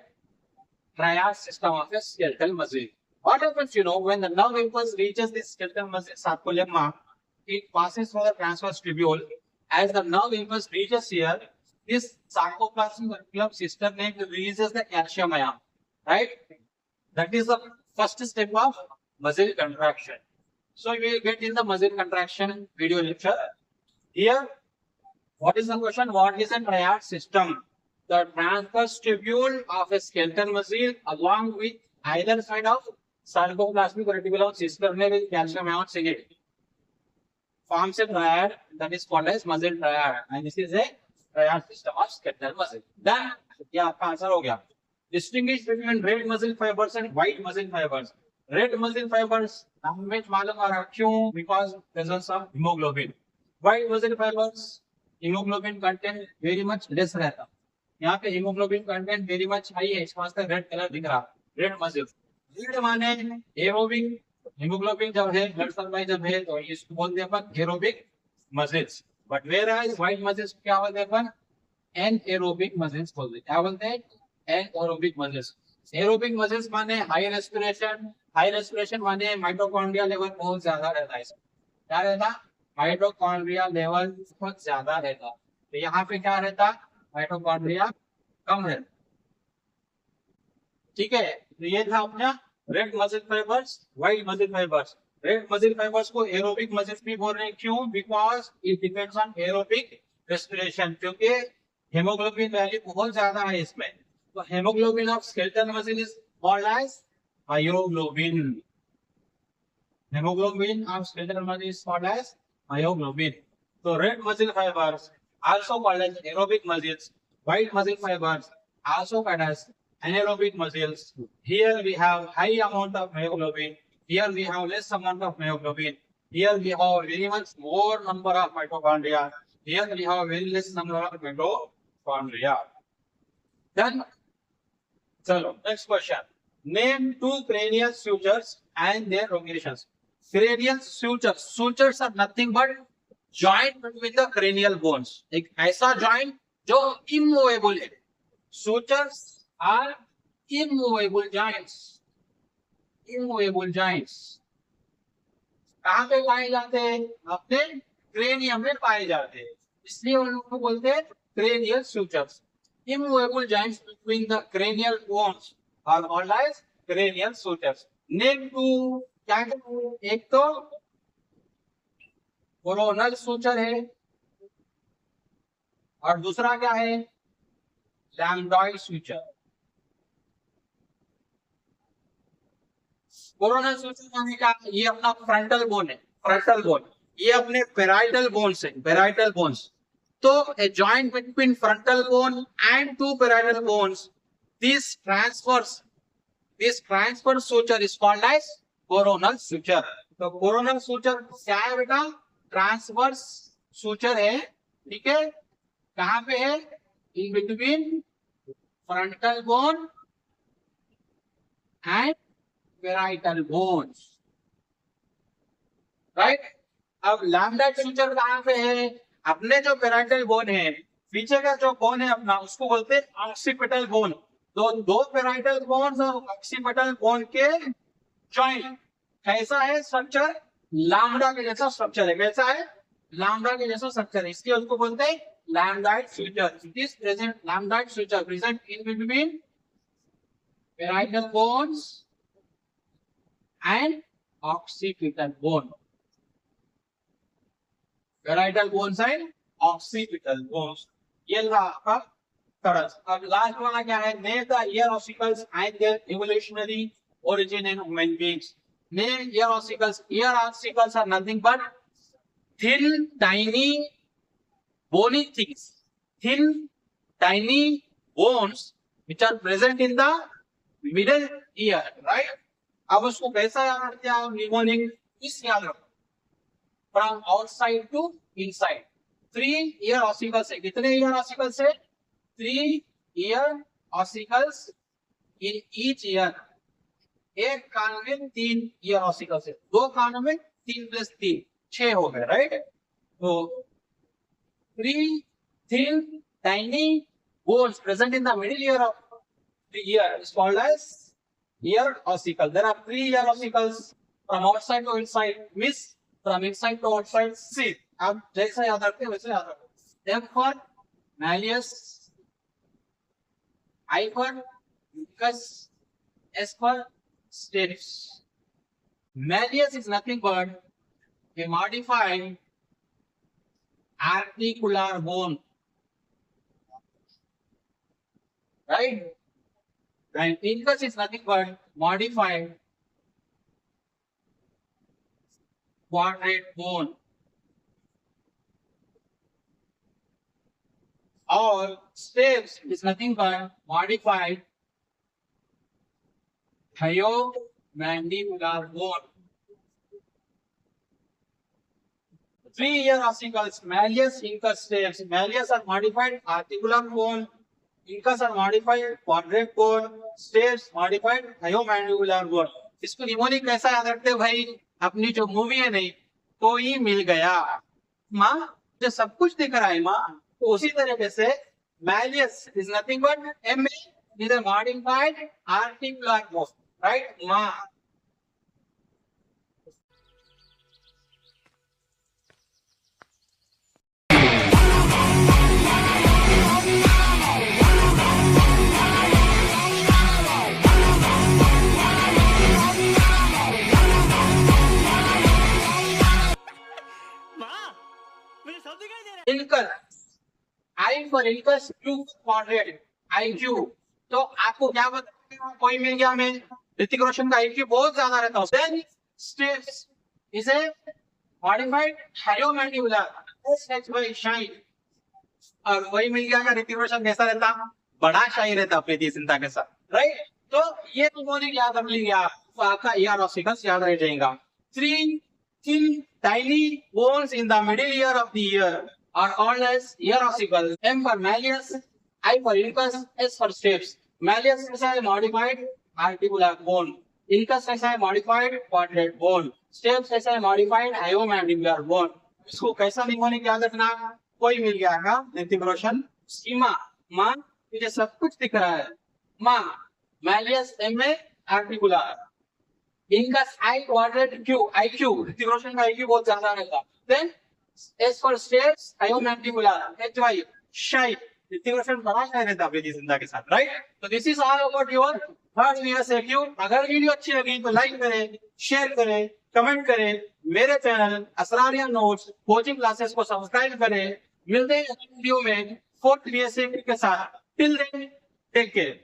triad system of a skeletal muscle. What happens, when the nerve impulse reaches the skeletal muscle sarcolemma, it passes through the transverse tubule. As the nerve impulse reaches here, this sarcoplasmic reticulum system releases the calcium ion, right? That is the first step of muscle contraction. So we will get in the muscle contraction video lecture. Here, what is the question? What is a triad system? The transverse tubule of a skeletal muscle along with either side of sarcoplasmic reticulum system with calcium ions in it forms a triad that is called as muscle triad, and this is a triad system of skeletal muscle. Then, yeah, answer हो गया. Distinguish between red muscle fibers and white muscle fibers. Red muscle fibers, हमें मालूम आ रहा क्यों? Because presence of hemoglobin. White muscle fibers, hemoglobin content very much less रहता. यहाँ पे hemoglobin content very much high है, इस वास्ते red color दिख रहा. Red muscle. Red माने aerobic. Hemoglobin जब है, blood supply जब है, तो इसको बोलते हैं अपन aerobic muscles. But whereas white muscles क्या बोलते हैं अपन? Anaerobic muscles बोलते हैं. क्या बोलते हैं? Anaerobic muscles. Aerobic muscles माने high respiration. High respiration माने mitochondria level बहुत ज्यादा रहता है. क्या रहता? Mitochondria level बहुत ज्यादा रहता. तो यहाँ पे क्या रहता? Mitochondria कम है. ठीक है. तो ये था अपना red muscle fibres, white muscle fibres. Red muscle fibres को एरोबिक मसल्स भी बोल रहे हैं. क्यों? Because it depends on aerobic respiration, क्योंकि हेमोग्लोबिन वैल्यू बहुत ज्यादा है इसमें. तो haemoglobin of skeletal muscle is called as myoglobin. Haemoglobin of skeletal muscle is called as myoglobin. तो red muscle fibres also called as aerobic muscles, white muscle fibres also called as anaerobic muscles. Here we have high amount of myoglobin. Here we have less amount of myoglobin. Here we have very much more number of mitochondria. Here we have very less number of mitochondria. Then, chalo, next question. Name two cranial sutures and their locations. Cranial sutures. Sutures are nothing but joint between the cranial bones. एक ऐसा joint जो immovable है. Sutures are immovable joints. Immovable joints. कहाँ पे पाए जाते हैं? अपने क्रेनियम में पाए जाते हैं, इसलिए उनको बोलते हैं cranial sutures. Immovable joints between the cranial bones are called as cranial sutures. Name two. क्या है? एक तो कोरोनल सूचर है और दूसरा क्या है? लैम्बडॉइड सूचर. कोरोनल सूचर माने क्या? ये अपना फ्रंटल बोन है. फ्रंटल बोन ये अपने पेराइटल बोन्स है. Parietal bones. तो a joint between frontal bone and two parietal bones, this transverse suture is called as coronal suture. तो coronal suture क्या है बेटा? ट्रांसवर्स suture है. ठीक है. कहाँ पे है? In between frontal bone and parietal bones. Right? अब लैम्बडॉइड suture कहाँ पे है? अपने जो पेराइटल बोन है, पीछे का जो बोन है अपना, उसको बोलते हैं ऑक्सीपिटल बोन. तो दो पेराइटल बोन्स और ऑक्सीपिटल बोन के जॉइंट. कैसा है स्ट्रक्चर? लैम्बडा के जैसा स्ट्रक्चर है. कैसा है? लैम्बडा के जैसा स्ट्रक्चर है, इसलिए उसको बोलते हैं लैम्बडॉइड suture. This present lambdoid suture present in between parietal bones and occipital bone. Parietal bones and occipital bones. ये रहा आपका तरस. अब लास्ट वाला क्या है? Name the ear ossicles and their evolutionary origin in human beings. Name ear ossicles. Ear ossicles are nothing but thin, tiny, bony things. Thin, tiny bones which are present in the middle ear, right? अब उसको कैसा याद रखते हैं? Mnemonic इस याद रखो. From outside to inside. 3 ear ossicles है. कितने ear ossicles है? 3 ear ossicles in each ear. एक कान में 3 ear ossicles है. 2 कानों में 3 + 3 6 हो गए, right? So, three thin, tiny bones present in the middle ear of the ear is called as ear ossicle. There are three ear ossicles from outside to inside. Miss from inside to outside. See, आप जैसा याद रखते हैं वैसे याद रखो. M for malleus, I for incus, S for stapes. Malleus is nothing but a modified articular bone, right? And incus is nothing but modified quadrate bone. Or stapes is nothing but modified thiomandibular bone. Three ear ossicles, malleus, incus, stapes. Malleus are modified articular bone. Incus are modified quadrate bone. Stapes modified thiomandibular bone. इसको mnemonic कैसा याद रखते हैं भाई? अपनी जो movie है नहीं, कोई मिल गया माँ, जो सब कुछ दिख रहा है माँ, तो उसी तरीके से malleus is nothing but MA is a modified articular bone, right? माँ. Incus, I for incus, Q for quadrate, IQ. तो आपको क्या बताया? कोई मिल गया हमें. ऋतिक रोशन का IQ बहुत ज्यादा रहता है. Then stapes is a modified thiomandibular, SH by shine. और वही मिल गया. ऋतिक रोशन कैसा रहता? बड़ा शाही रहता प्रीति जिंटा के साथ, राइट? तो ये निमोनिक याद रख लीजिए आप, तो आपका ear ossicles याद रह जाएगा. Three thin tiny bones in the middle ear of the ear are called as ear ossicles. M for malleus, I for incus, S for stapes. Malleus is a modified articular bone. Incus is a modified quadrate bone. Stapes is a modified thiomandibular bone. इसको कैसा mnemonic याद रखना? कोई मिल गया का ऋतिक रोशन. सीमा माँ, मुझे सब कुछ दिख रहा है माँ. Malleus MA articular. Incus I quadrate Q, IQ. Hrithik Roshan का IQ बहुत ज्यादा रहता. Then S for stapes, thiomandibular, HY, shy. Hrithik Roshan बड़ा shy रहता प्रीति जिंटा के साथ, right? So this is all about your third VSAQ. अगर वीडियो अच्छी लगी तो लाइक करें, शेयर करें, कमेंट करें. मेरे channel Asraria notes coaching classes को सब्सक्राइब करें. मिलते हैं अगले वीडियो में फोर्थ VSAQ के साथ. Till then, take care.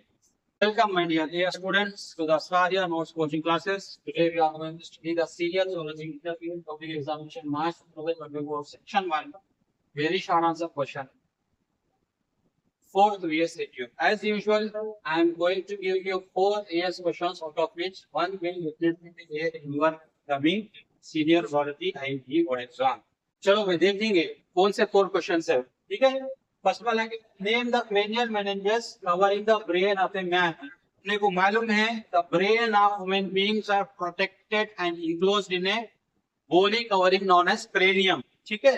Welcome, my dear students, to the Asraria Notes Coaching Classes. Today we are going to study the serial zoology interview public examination March 2024 section 1. Very short answer question. Fourth VSAQ. As usual, I am going to give you 4 AS questions, out of which one will definitely be there in your coming senior zoology IB board exam. चलो भाई देख लेंगे कौन से 4 questions है. ठीक है. First वाला है name the cranial meninges covering the brain of a man. अपने को मालूम है the brain of human beings are protected and enclosed in a bony covering known as cranium. ठीक है.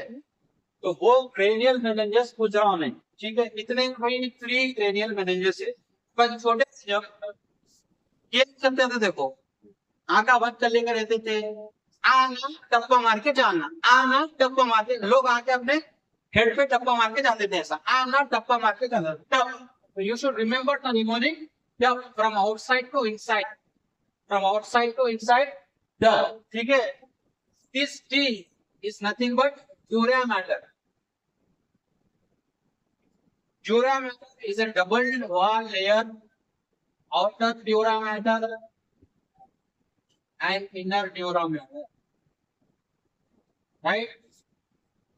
तो वो cranial meninges पूछ रहा हूं मैं. ठीक है. इतने कोई 3 cranial meninges है. पर छोटे से जब ये करते थे देखो, आंखा बंद कर लेकर रहते थे. आना टप्पा मार के जाना, आना टप्पा मार के, लोग आके अपने हेड पे टप्पा मार के जाते थे ऐसा. आना टप्पा मार के जाना. टप. You should remember the mnemonic. From outside to inside, from outside to inside. ठीक है. This T is nothing but dura mater. Dura mater is a double wall layer. outer dura matter and inner dura matter. Right?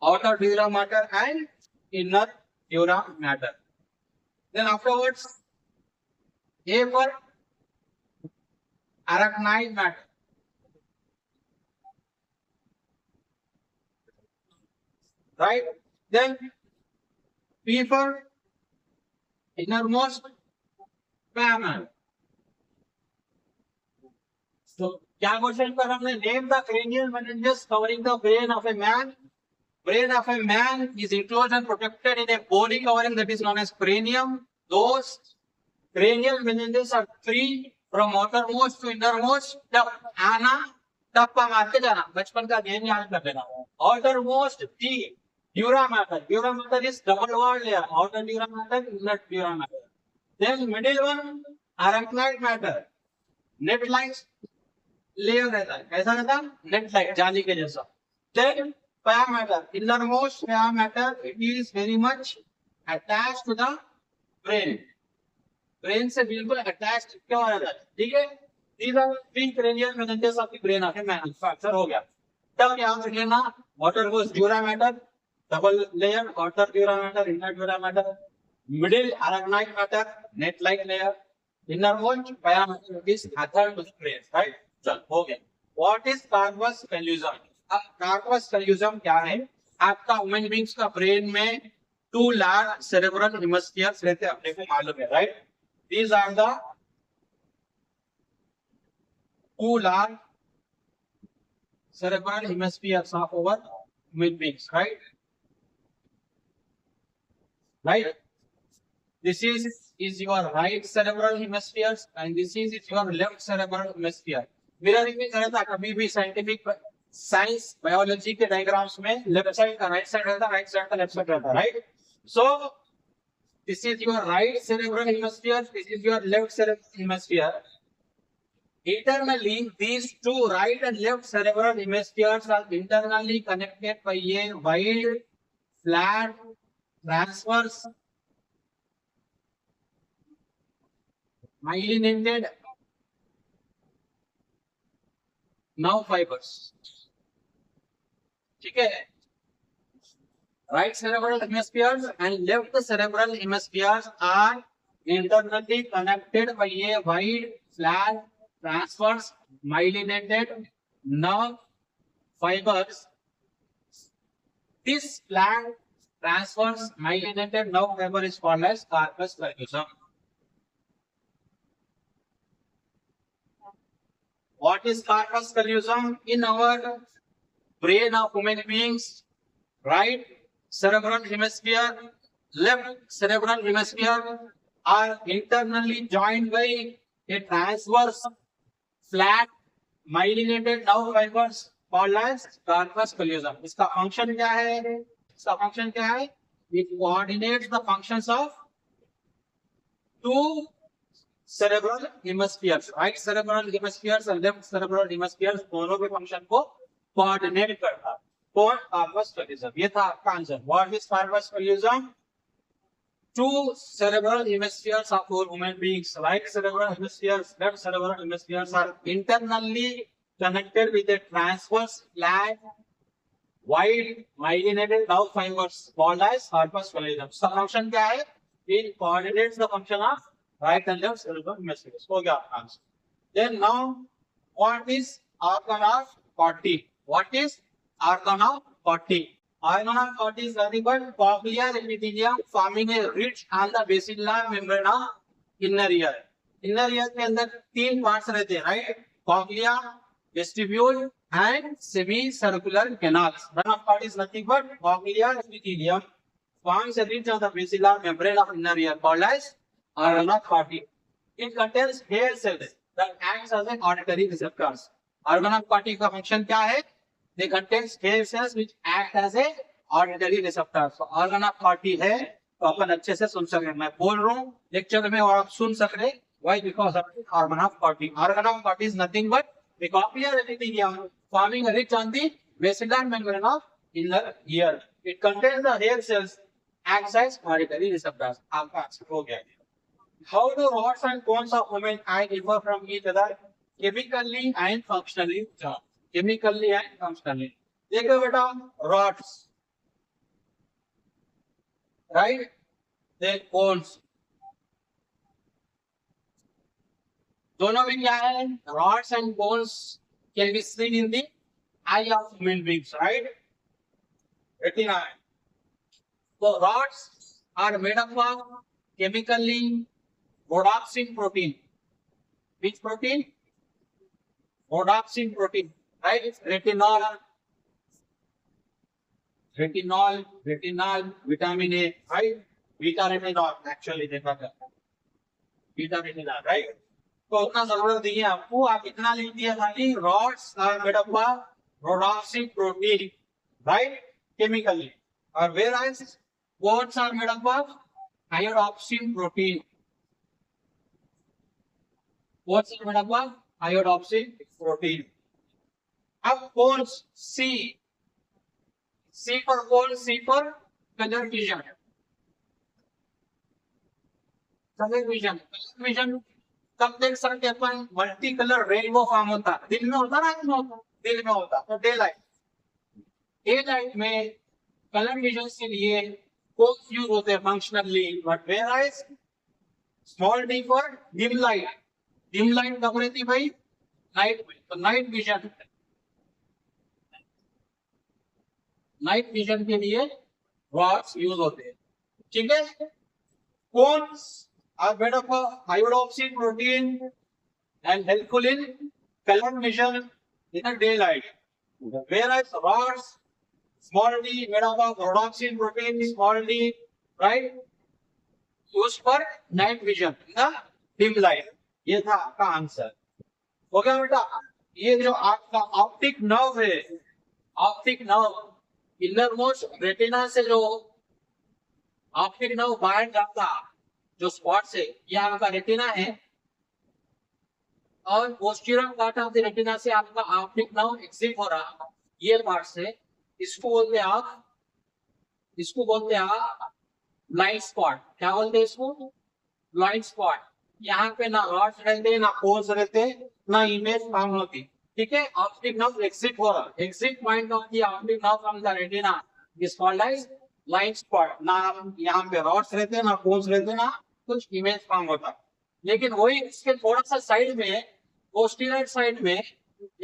Outer dura matter and inner dura matter. Then afterwards, A for arachnoid matter. Right? Then P for innermost mammal. So क्या question पर हमने name the cranial meninges covering the brain of a man. brain of a man is enclosed and protected in a bony covering that is known as cranium. Those cranial meninges are three from outermost to innermost. तब आना टप्पा मारते जाना, बचपन का game याद कर लेना. Outermost T, dura matter. Dura matter is double wall layer. Outer dura matter, inner dura matter. Then middle one arachnoid matter. Net like layer रहता है. कैसा रहता है? Net like जाली के जैसा. Then pia matter, innermost pia matter, it is very much attached to the brain. Brain से बिल्कुल attached क्यों रहता है? ठीक है? These are three cranial meninges of the brain of a man. Fracture हो गया. तब याद रख लेना, outermost dura matter, double layer, outer dura matter, inner dura matter, middle arachnoid matter, net-like layer, innermost pia matter is attached to the brain, right? चल हो गया. What is corpus callosum? अब corpus callosum क्या है? आपका human beings का brain में 2 large cerebral hemispheres रहते हैं, अपने को मालूम है, right? These are the 2 large cerebral hemispheres of our human beings, right? Right? This is your right cerebral hemisphere and this is your left cerebral hemisphere. Mirror image रहता है कभी भी साइंटिफिक साइंस बायोलॉजी के diagrams में left side का right side रहता है, right side का लेफ्ट साइड रहता है, right? So this is your right cerebral hemisphere, this is your left cerebral hemisphere. Internally, these two right and left cerebral hemispheres are internally connected by a wide, flat, transverse, myelinated nerve fibers. ठीक है? Right cerebral hemispheres and left cerebral hemispheres are internally connected by a wide, flat, transverse, myelinated nerve fibers. This flat, transverse, myelinated nerve fiber is called as corpus callosum. What is corpus callosum? In our brain of human beings, right cerebral hemisphere, left cerebral hemisphere are internally joined by a transverse, flat, myelinated nerve fibers called as corpus callosum. इसका function क्या है? इसका function क्या है? It coordinates the functions of 2 cerebral hemispheres, right cerebral hemispheres and left cerebral hemispheres दोनों के function को coordinate करता है. कौन? corpus callosum. ये था आपका answer. What is corpus callosum? 2 cerebral hemispheres of all human beings, right cerebral hemispheres, left cerebral hemispheres are internally connected with a transverse, flat, wide, myelinated nerve fibers called as corpus callosum. So function क्या है? It coordinates the function of right and left cerebral hemispheres. हो गया आपका answer. Then now, what is organ of Corti? What is organ of Corti? Organ of Corti is nothing but cochlear epithelium forming a ridge on the basilar membrane of inner ear. Inner ear के अंदर 3 parts रहते हैं, right? Cochlea, vestibule and semicircular canals. Organ of Corti is nothing but cochlear epithelium forms a ridge on the basilar membrane of inner ear called as organ of Corti. It contains hair cells that acts as an auditory receptors. Organ of Corti का function क्या है? They contain hair cells which act as a auditory receptor. So organ of Corti है तो अपन अच्छे से सुन सके. मैं बोल रहा हूँ लेक्चर में और आप सुन सक रहे. Why? Because of organ of Corti. Organ of Corti is nothing but the cochlear epithelium forming a ridge on the basilar membrane of inner ear. It contains the hair cells acts as auditory receptors. आपका answer हो गया. How do rods and cones of human eye differ from each other? Chemically and functionally. Chemically and functionally. देखो बेटा rods, right? Then cones. दोनों में क्या है? Rods and cones can be seen in the eye of human beings, right? Retina. So rods are made up of chemically rhodopsin protein. Which protein? Rhodopsin protein, right? Retinol, retinol, vitamin A, right? Beta retinol, actually देखा करता beta retinol, right? तो उतना जरूरत नहीं है आपको, आप इतना लिख दिया खाली rods are made up of rhodopsin protein, right? Chemically, or whereas cones are made up of iodopsin protein. Cones are made up of iodopsin protein. अब cones C for cones, C for color vision. Vision कब देख सकते अपन, multi colour rainbow form होता, दिन में होता, रात में होता, दिन में होता, तो डे लाइट में कलर विजन के लिए कोन्स यूज होते हैं functionally, but where is small D for dim light कब रहती भाई, नाइट में, तो नाइट विजन के लिए रॉड्स यूज होते हैं, ठीक है। Cones are made up of iodopsin protein and helpful in color vision in the daylight. Whereas rods, small d, made up of rhodopsin protein, small d, right? Used for night vision in the dim light. ये था आपका answer. हो गया बेटा। ये जो आपका optic nerve है, optic nerve inner most retina से जो ऑप्टिक नर्व बाहर जाता जो स्पॉट से, ये आपका रेटिना है और posterior part of the retina से आपका ऑप्टिक नर्व एग्जिट हो रहा, ये पार्ट से, इसको बोलते हैं आप ब्लाइंड स्पॉट। क्या बोलते हैं इसको? Blind spot. यहाँ पे ना रॉड्स रहते, ना कोन्स रहते, ना इमेज फॉर्म होती, ठीक है। ऑप्टिक नर्व एग्जिट हो रहा, exit point of the optic nerve from the retina is called as blind spot. ना यहाँ पे रॉड्स रहते, ना कोन्स रहते, ना कुछ इमेज फॉर्म होता। लेकिन वही इसके थोड़ा सा साइड में, पोस्टीरियर साइड में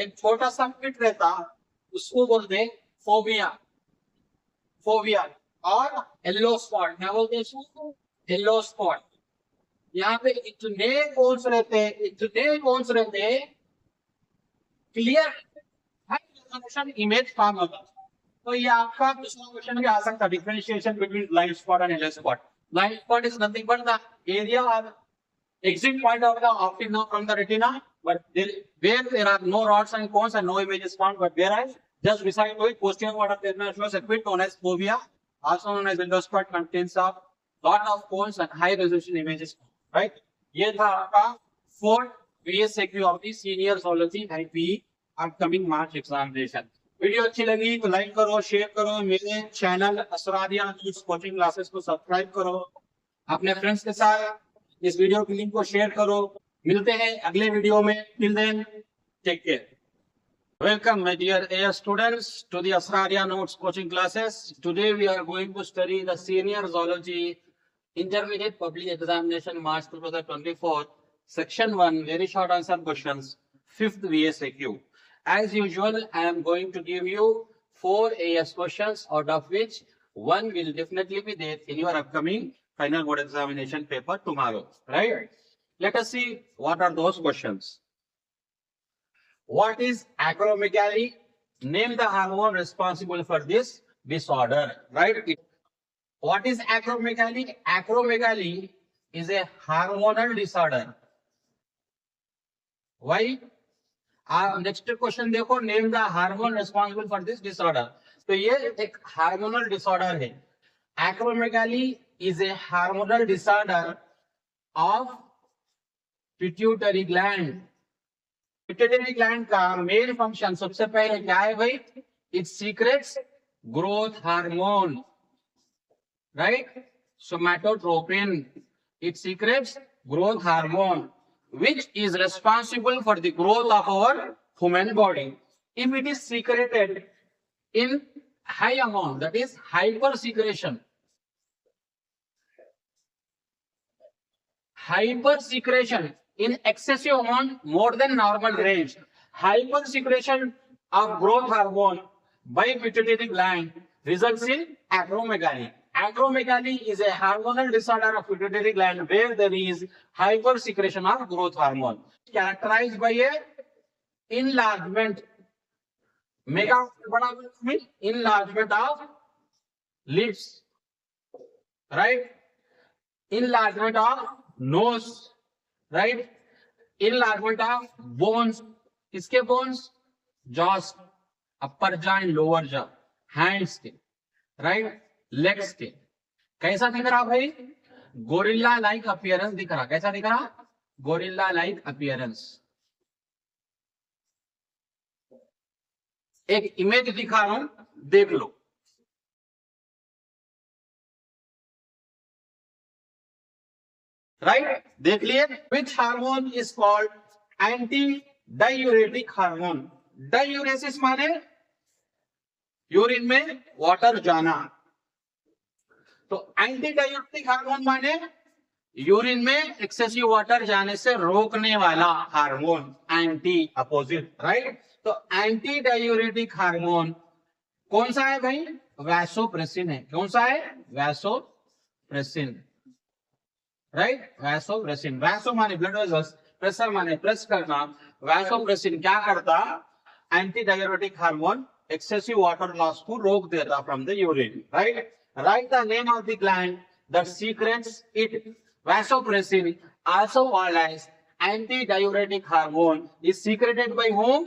एक छोटा सा पिट रहता, उसको बोलते फोबिया और येलो स्पॉट। क्या बोलते हैं इसको? Yellow spot. यहाँ पे इतने कोन्स रहते, क्लियर इमेज फॉर्म होता। तो ये आपका दूसरा क्वेश्चन भी आ सकता, differentiation between blind spot and yellow spot. Blind spot is nothing but the area or exit point of the optic nerve from the retina, but where there are no rods and cones and no images found, but whereas just beside it, posterior part of the retina shows a bit known as fovea, also known as window spot, contains a lot of cones and high resolution images, right? ये था आपका 4th VSAQ of the senior zoology IP upcoming March examination. Video अच्छी लगी तो like करो, share करो, मेरे channel असरारिया coaching classes को सब्सक्राइब करो, अपने फ्रेंड्स के साथ इस वीडियो की लिंक को शेयर करो। मिलते हैं अगले वीडियो में। Till then take care. Welcome my dear AS students to the Asraria Notes coaching classes. Today we are going to study the senior zoology intermediate public examination March 2024 section 1 very short answer questions 5th VSAQ. As usual, I am going to give you 4 AS questions, out of which 1 will definitely be there in your upcoming final board examination paper tomorrow, right? Let us see what are those questions. What is acromegaly? Name the hormone responsible for this disorder, right? What is acromegaly? Acromegaly is a hormonal disorder. Why? Next question देखो, name the hormone responsible for this disorder. तो ये एक hormonal disorder है। Acromegaly is a hormonal disorder of pituitary gland. Pituitary gland का main function सबसे पहले क्या है भाई? It secretes growth hormone, right? Somatotropin. It secretes growth hormone which is responsible for the growth of our human body. If it is secreted in high amount, that is hypersecretion. Hypersecretion in excessive amount, more than normal range. Hypersecretion of growth hormone by pituitary gland results in acromegaly. Acromegaly is a hormonal disorder of pituitary gland where there is hypersecretion of growth hormone, characterized by a enlargement, enlargement of lips, right? Enlargement of nose, right? Enlargement of bones. किसके bones? Jaws, upper jaw and lower jaw, hands के, right? Legs के. कैसा दिख रहा भाई? Gorilla like appearance दिख रहा. कैसा दिख रहा? Gorilla like appearance. एक इमेज दिखा रहा हूं, देख लो. राइट, देख लिए. Which hormone is called anti diuretic hormone. Diuresis माने यूरिन में वाटर जाना. तो एंटी डायूरेटिक हार्मोन माने यूरिन में एक्सेसिव वाटर जाने से रोकने वाला हार्मोन. Anti opposite, right. तो एंटी डायूरेटिक हार्मोन कौन सा है भाई? वैसोप्रेसिन है. कौन सा है? Vasopressin, right. वैसोप्रेसिन. वैसो माने ब्लड वेसल्स, प्रेशर माने प्रेस करना. वैसोप्रेसिन क्या करता? Anti diuretic hormone excessive water loss को रोक देता from the urine, right. Right the name of the gland that secrets it. Vasopressin, also called as antidiuretic hormone, is secreted by whom?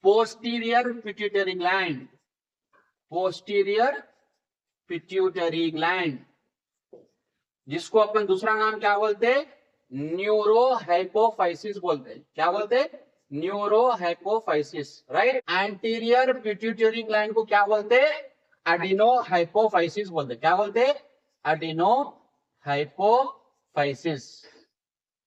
Posterior pituitary gland. Posterior pituitary gland, जिसको अपन दूसरा नाम क्या बोलते हैं? Neurohypophysis बोलते हैं. क्या बोलते हैं? Neurohypophysis, right. Anterior pituitary gland को क्या बोलते हैं? एडिनोहाइपोफाइसिस बोलते हैं. क्या बोलते हैं? एडिनोहाइपोफाइसिस.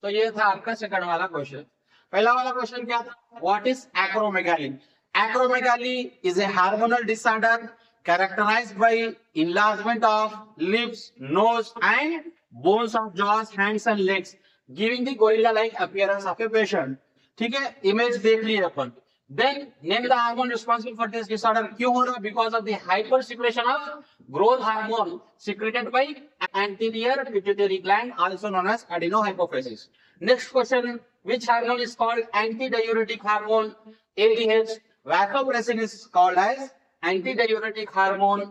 तो ये था आपका सेकंड वाला क्वेश्चन. पहला वाला क्वेश्चन क्या था? What is acromegaly? Acromegaly is a hormonal disorder characterized by enlargement of lips, nose and bones of jaws, hands and legs, giving the gorilla like appearance of a patient. ठीक है, image देख लिए अपन. Then name the hormone responsible for this disorder. क्यों हो रहा? Because of the hypersecretion of growth hormone secreted by anterior pituitary gland, also known as adenohypophysis. Next question, which hormone is called antidiuretic hormone? ADH. Vasopressin is called as antidiuretic hormone.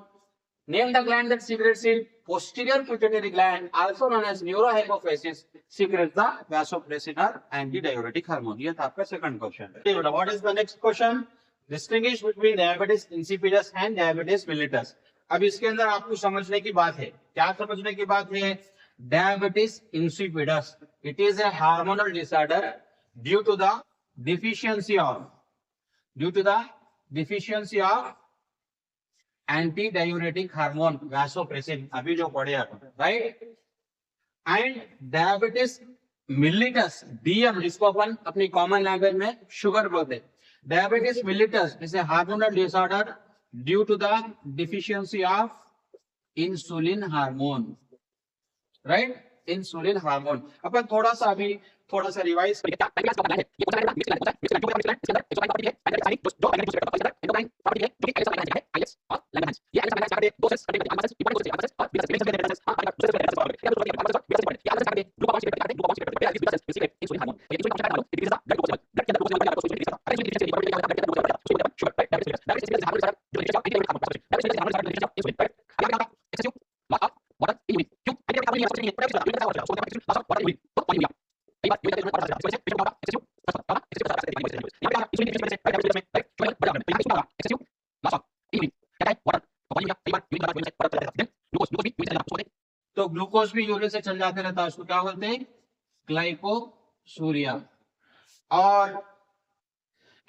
Name the gland that secretes it. Posterior pituitary gland, also known as neurohypophysis, secretes the vasopressin or antidiuretic hormone. ये था आपका second question. What is the next question? Distinguish between diabetes insipidus and diabetes mellitus. अब इसके अंदर आपको समझने की बात है. क्या समझने की बात है? Diabetes insipidus. It is a hormonal disorder due to the deficiency of antidiuretic hormone vasopressin, अभी जो पढ़े आप, right. And diabetes mellitus, DM, जिसको अपन अपनी कॉमन लैंग्वेज में शुगर बोलते हैं. Diabetes mellitus is a hormonal disorder due to the deficiency of insulin hormone, right. Insulin hormone अपन थोड़ा सा रिवाइज तो ग्लूकोज भी यूरिन से चल जाते रहता है, उसको क्या बोलते हैं? ग्लाइकोसूरिया. और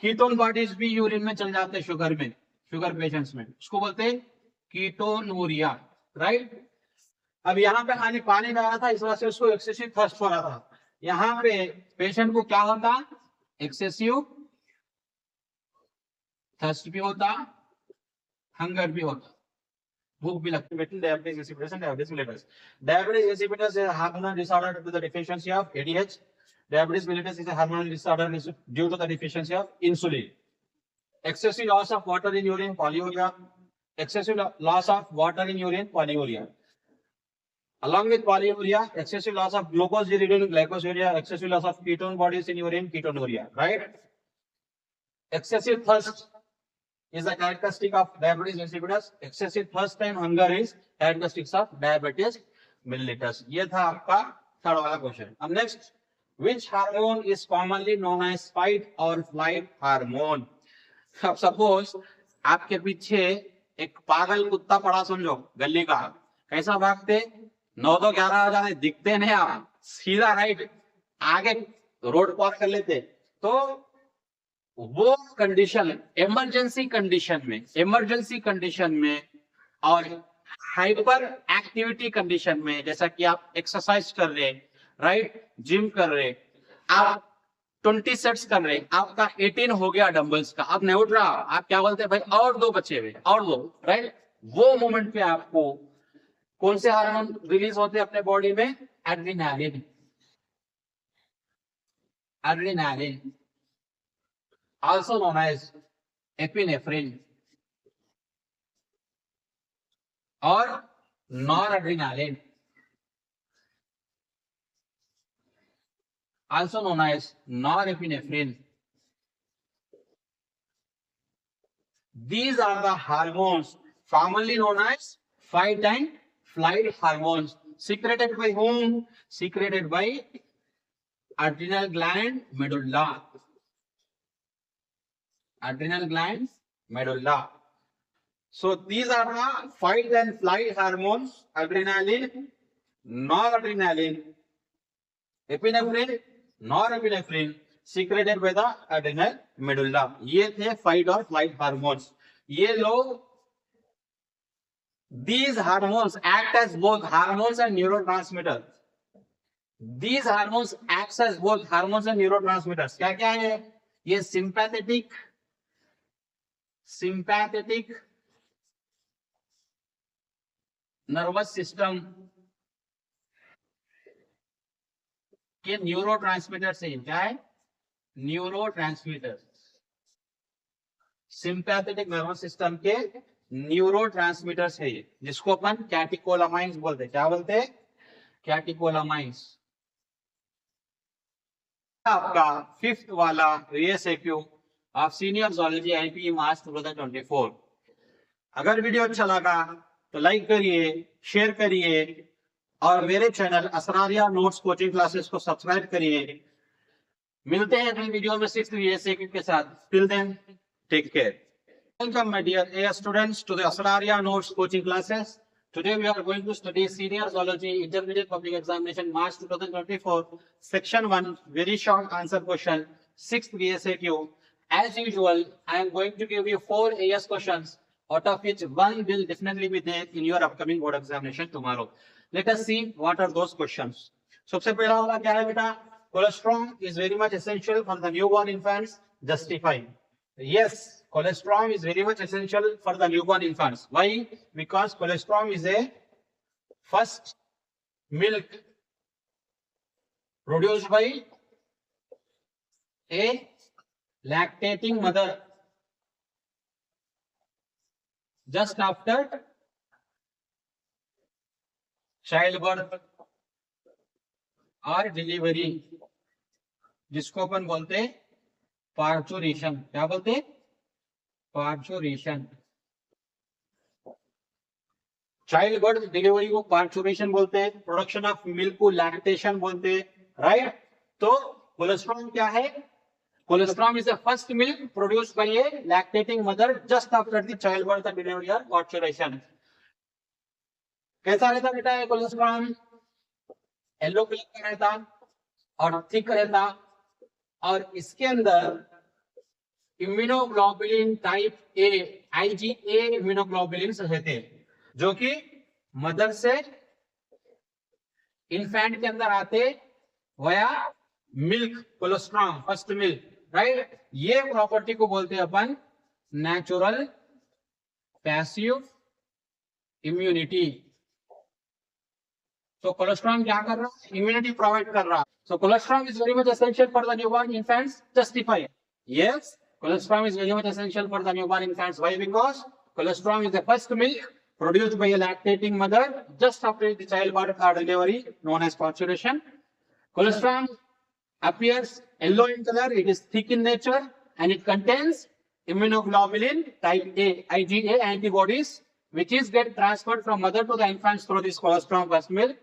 कीटोन बॉडीज भी यूरिन में चल जाते हैं शुगर पेशेंट्स में, उसको बोलते हैं कीटोनूरिया, राइट. अब यहाँ पे खाली पानी डाला था, इस वजह से उसको एक्सेसिव थर्स्ट हो रहा था. यहाँ पे पेशेंट को क्या होता? एक्सेसिव थर्स्ट भी होता, हंगर भी होता, भूख भी लगती. Diabetes insipidus and diabetes mellitus. Diabetes insipidus is a hormonal disorder due to the deficiency of ADH. Diabetes mellitus is a hormonal disorder due to the deficiency of insulin. Excessive loss of water in urine, polyuria. Excessive loss of water in urine, polyuria. Along with polyuria, excessive loss of glucose in urine, glycosuria. Excessive loss of ketone bodies in urine, ketonuria. Right? Excessive thirst is a characteristic of diabetes insipidus. Excessive thirst and hunger is characteristics of diabetes mellitus. ये था आपका third वाला question. अब next, which hormone is commonly known as fight or flight hormone? अब suppose आपके पीछे एक पागल कुत्ता पड़ा समझो गली का, कैसा भागते 9-11 हो जाते, दिखते नहीं, आप सीधा राइट आगे रोड पार कर लेते. तो वो कंडीशन इमरजेंसी कंडीशन में और हाइपर एक्टिविटी कंडीशन में, जैसा कि आप एक्सरसाइज कर रहे, राइट, जिम कर रहे, आप 20 सेट्स कर रहे, आपका 18 हो गया डंबल्स का, आप नहीं उठ रहा, आप क्या बोलते हैं भाई और 2 बचे हुए, और 2, राइट. वो मोमेंट पे आपको कौन से हार्मोन रिलीज होते हैं अपने बॉडी में? Adrenaline. Also known as epinephrine or noradrenaline, also known as norepinephrine. These are the hormones commonly known as fight and flight hormones, secreted by whom? Secreted by adrenal gland medulla. Adrenal glands medulla. So these are the fight and flight hormones: adrenaline, noradrenaline, epinephrine, norepinephrine, secreted by the adrenal medulla. ये थे fight और flight hormones. ये लोग, these hormones act as both hormones and neurotransmitters. These hormones acts as both hormones and neurotransmitters. क्या क्या है ये? Sympathetic nervous system के न्यूरोट्रांसमीटर से, क्या है? न्यूरोट्रांसमीटर. सिंपैथेटिक नर्वस सिस्टम के न्यूरोट्रांसमीटर्स है ये, जिसको अपन कैटेकोलामाइंस बोलते हैं. क्या बोलते हैं? कैटेकोलामाइंस. आपका फिफ्थ वाला रीएसएक्यू of senior zoology IP March 2024. अगर वीडियो अच्छा लगा तो लाइक करिए, शेयर करिए और मेरे channel Asraria notes coaching classes को सब्सक्राइब करिए. मिलते हैं अगले वीडियो में 6th रीएसएक्यू के साथ. Till then, take care. Welcome my dear AS students to the Asraria Notes coaching classes. Today we are going to study Senior Zoology Intermediate Public Examination March 2024 Section 1 very short answer question 6th VSAQ. As usual, I am going to give you 4 AS questions, out of which one will definitely be there in your upcoming board examination tomorrow. Let us see what are those questions. सबसे पहला वाला क्या है बेटा? Colostrum is very much essential for the newborn infants. Justify. Yes, colostrum is very much essential for the newborn infants. Why? Because colostrum is a first milk produced by a lactating mother just after childbirth और delivery, जिसको अपन बोलते हैं parturition. क्या बोलते हैं? Parturition. Child birth delivery को parturition बोलते हैं, प्रोडक्शन ऑफ मिल्क को लैक्टेशन बोलते हैं, राइट. तो कोलेस्ट्रॉल क्या है? Cholesterol is the first milk produced by A lactating mother just after the child birth और डिलीवरी और पार्चुरेशन. कैसा रहता बेटा है कोलेस्ट्रॉल? येलो कलर का रहता और थिक रहता, और इसके अंदर immunoglobulin type A, IgA immunoglobulin रहते हैं, जो कि मदर से इन्फेंट के अंदर आते वया milk, cholesterol first milk, right. ये प्रॉपर्टी को बोलते हैं अपन नेचुरल पैसिव इम्यूनिटी. तो कोलेस्ट्रॉल क्या कर रहा है? इम्यूनिटी प्रोवाइड कर रहा है. So colostrum is very much essential for the newborn infants. Justify. Yes, colostrum is very much essential for the newborn infants. Why? Because colostrum is the first milk produced by a lactating mother just after the childbirth or delivery, known as parturition. Colostrum appears yellow in color. It is thick in nature and it contains immunoglobulin type A, IgA antibodies, which is get transferred from mother to the infants through this colostrum breast milk.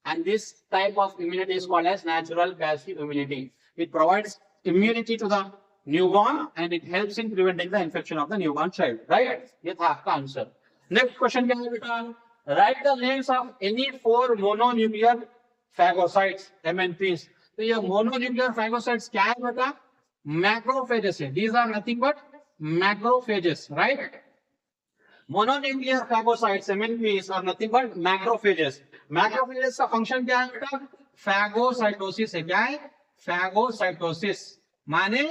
And this type of immunity is called as natural passive immunity. It provides immunity to the newborn and it helps in preventing the infection of the newborn child. Right? ये था आपका answer. Next question क्या है बेटा? Write the names of any 4 mononuclear phagocytes, MNPs. तो ये mononuclear phagocytes क्या है बेटा? Macrophages है. These are nothing but macrophages, right? Mononuclear phagocytes, MNPs, are nothing but macrophages. Macrophages का function क्या है बेटा? Phagocytosis है. क्या है? Phagocytosis माने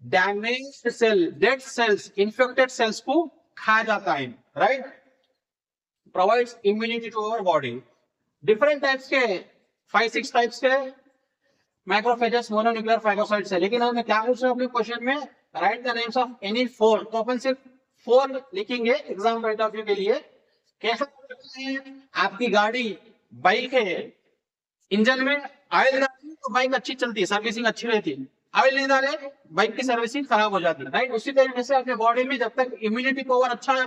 damaged cell, dead cells, infected cells को खा जाता है, right? Provides immunity to our body. Different types के 5-6 types के मैक्रोफेजेस मोनोन्यूक्लियर फाइगोसाइट्स है. लेकिन हमें क्या पूछ रहे हैं अपने क्वेश्चन में? Right the names of any 4. तो अपन सिर्फ 4 लिखेंगे एग्जाम पॉइंट ऑफ व्यू के लिए. कैसा है? आपकी गाड़ी बाइक है, इंजन में ऑयल डालते तो बाइक अच्छी चलती है, सर्विसिंग अच्छी रहती है. ऑयल नहीं डाले बाइक की सर्विसिंग खराब हो जाती है, राइट? उसी तरीके से अपने बॉडी में जब तक इम्यूनिटी पावर अच्छा है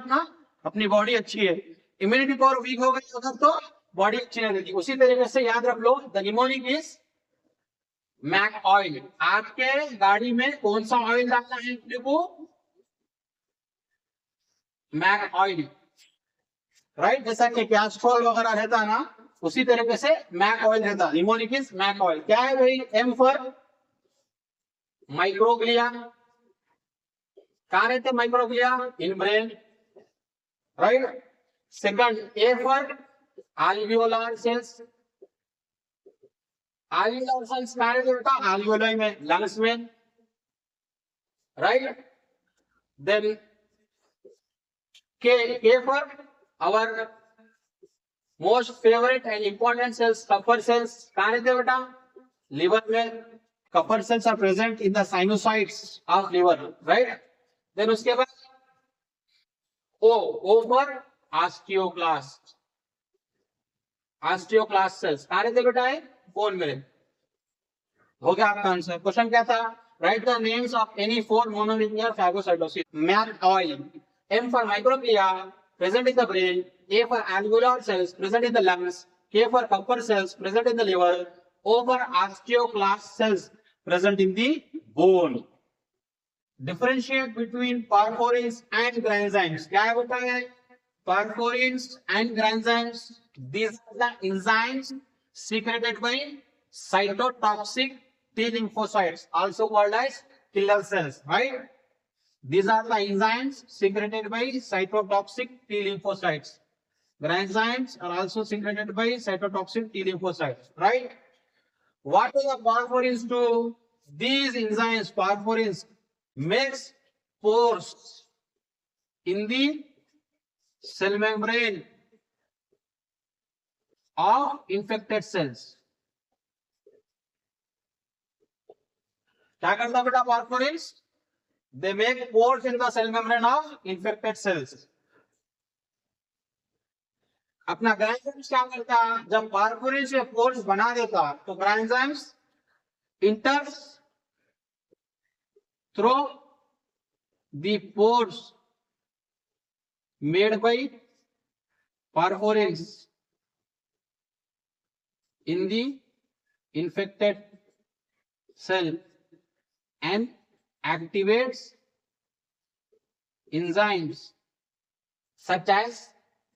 अपनी बॉडी अच्छी है. इम्यूनिटी पावर वीक हो गई अगर तो बॉडी अच्छी नहीं रहती. उसी तरीके से याद रख लो, the mnemonic is mac oil. आपके गाड़ी में कौन सा ऑयल डालना है देखो? Mac oil, right? जैसा कि कैस्ट्रोल वगैरह रहता है ना, उसी तरीके से मैक ऑयल रहता है. Mnemonic is mac oil. क्या है भाई? M for microglia. कहां रहते microglia? In brain, right? Second, A for alveolar cells. alveolar cells कहां रहते बेटा? alveoli में, लंग्स में, right? Then K for our most favorite and important cells, Kupffer cells. कहां रहते हैं बेटा? लिवर में. Kupffer cells are present in the sinusoids of liver, right? Then उसके बाद O for osteoclast. osteoclast cells कहां रहते बेटा? है बोन में. हो गया आपका आंसर. क्वेश्चन क्या था? Write the names of any 4 mononuclear phagocytosis. MAC oil. M for microglia, present in the brain. A for alveolar cells, present in the lungs. K for Kupffer cells, present in the liver. O for osteoclast cells, present in the bone. Differentiate between perforins and granzymes. क्या है बेटा? है perforins and granzymes. These are the enzymes secreted by cytotoxic T lymphocytes, also called as killer cells, right? These are the enzymes secreted by cytotoxic T lymphocytes. Granzymes are also secreted by cytotoxic T lymphocytes, right? What do the perforins do? These enzymes, perforins, makes pores in the cell membrane of infected cells. क्या करता बेटा perforins? They make pores in the cell membrane of infected cells. अपना ग्राइंजाइम्स क्या करता? जब perforins से pores बना देता तो ग्राइंजाइम्स enters through the pores made by perforins in the infected cell and activates enzymes such as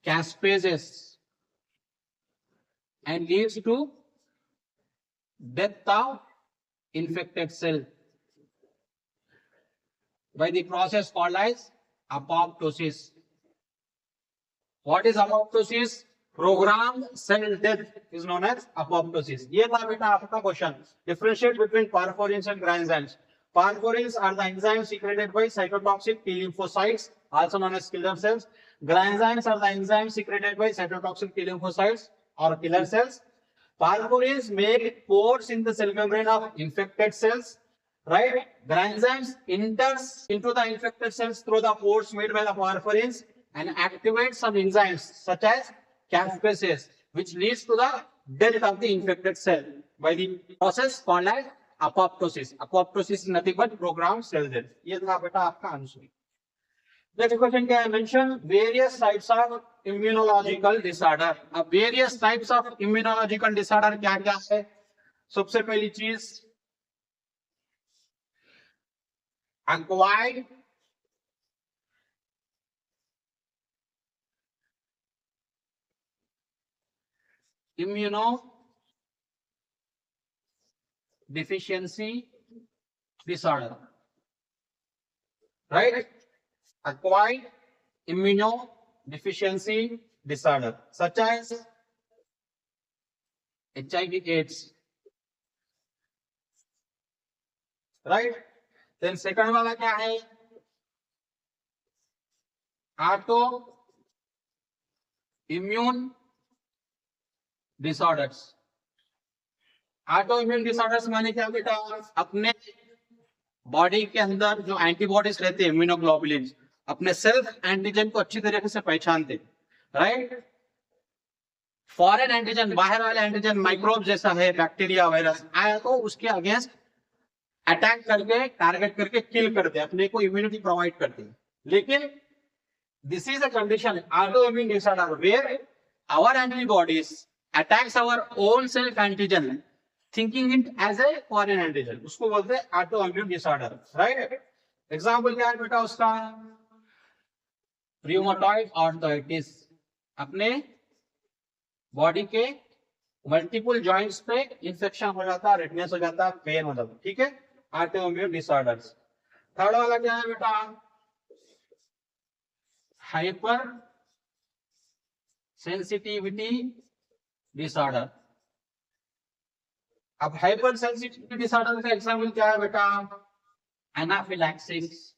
caspases and leads to death of infected cell by the process called as apoptosis. What is apoptosis? Programmed cell death is known as apoptosis. ये था बेटा आपका question. Differentiate between perforins and granzymes. Perforins are the enzymes secreted by cytotoxic T lymphocytes, also known as killer cells. Granzymes are the enzymes secreted by cytotoxic T lymphocytes or killer cells. Perforins make pores in the cell membrane of infected cells, right? Granzymes enters into the infected cells through the pores made by the perforins and activates some enzymes such as caspases, which leads to the death of the infected cell by the process called as apoptosis. Apoptosis is nothing but programmed cell death. ये था बेटा आपका answer. Next question क्या है? Mention various types of immunological disorder. अब various types of immunological disorder क्या क्या है? सबसे पहली चीज acquired immunodeficiency disorder, right? Acquired immunodeficiency disorder, such as HIV/AIDS, right? Then second वाला क्या है? autoimmune disorders. autoimmune disorders माने क्या बेटा? अपने बॉडी के अंदर जो एंटीबॉडीज रहते हैं, इम्यूनोग्लोबुलिन, अपने सेल्फ एंटीजन को अच्छी तरीके से पहचानते, राइट? फॉरेन एंटीजन, बाहर वाले एंटीजन, माइक्रोब जैसा है, बैक्टीरिया, वायरस आया तो उसके अगेंस्ट अटैक करके, टारगेट करके किल करते, अपने को इम्यूनिटी प्रोवाइड करते हैं. लेकिन this is a condition, autoimmune disorder, where our antibodies attacks our own self antigen, thinking it as a foreign antigen. उसको बोलते हैं autoimmune disorder, right? एग्जाम्पल क्या है बेटा उसका? rheumatoid arthritis, अपने बॉडी के मल्टीपल जॉइंट्स पे इंफेक्शन हो जाता है, रेडनेस हो जाता है, पेन हो जाता है, ठीक है? autoimmune disorders. थर्ड वाला क्या है बेटा? Hyper sensitivity disorder. अब हाइपर सेंसिटिविटी डिसऑर्डर का एग्जांपल क्या है बेटा? Anaphylaxis.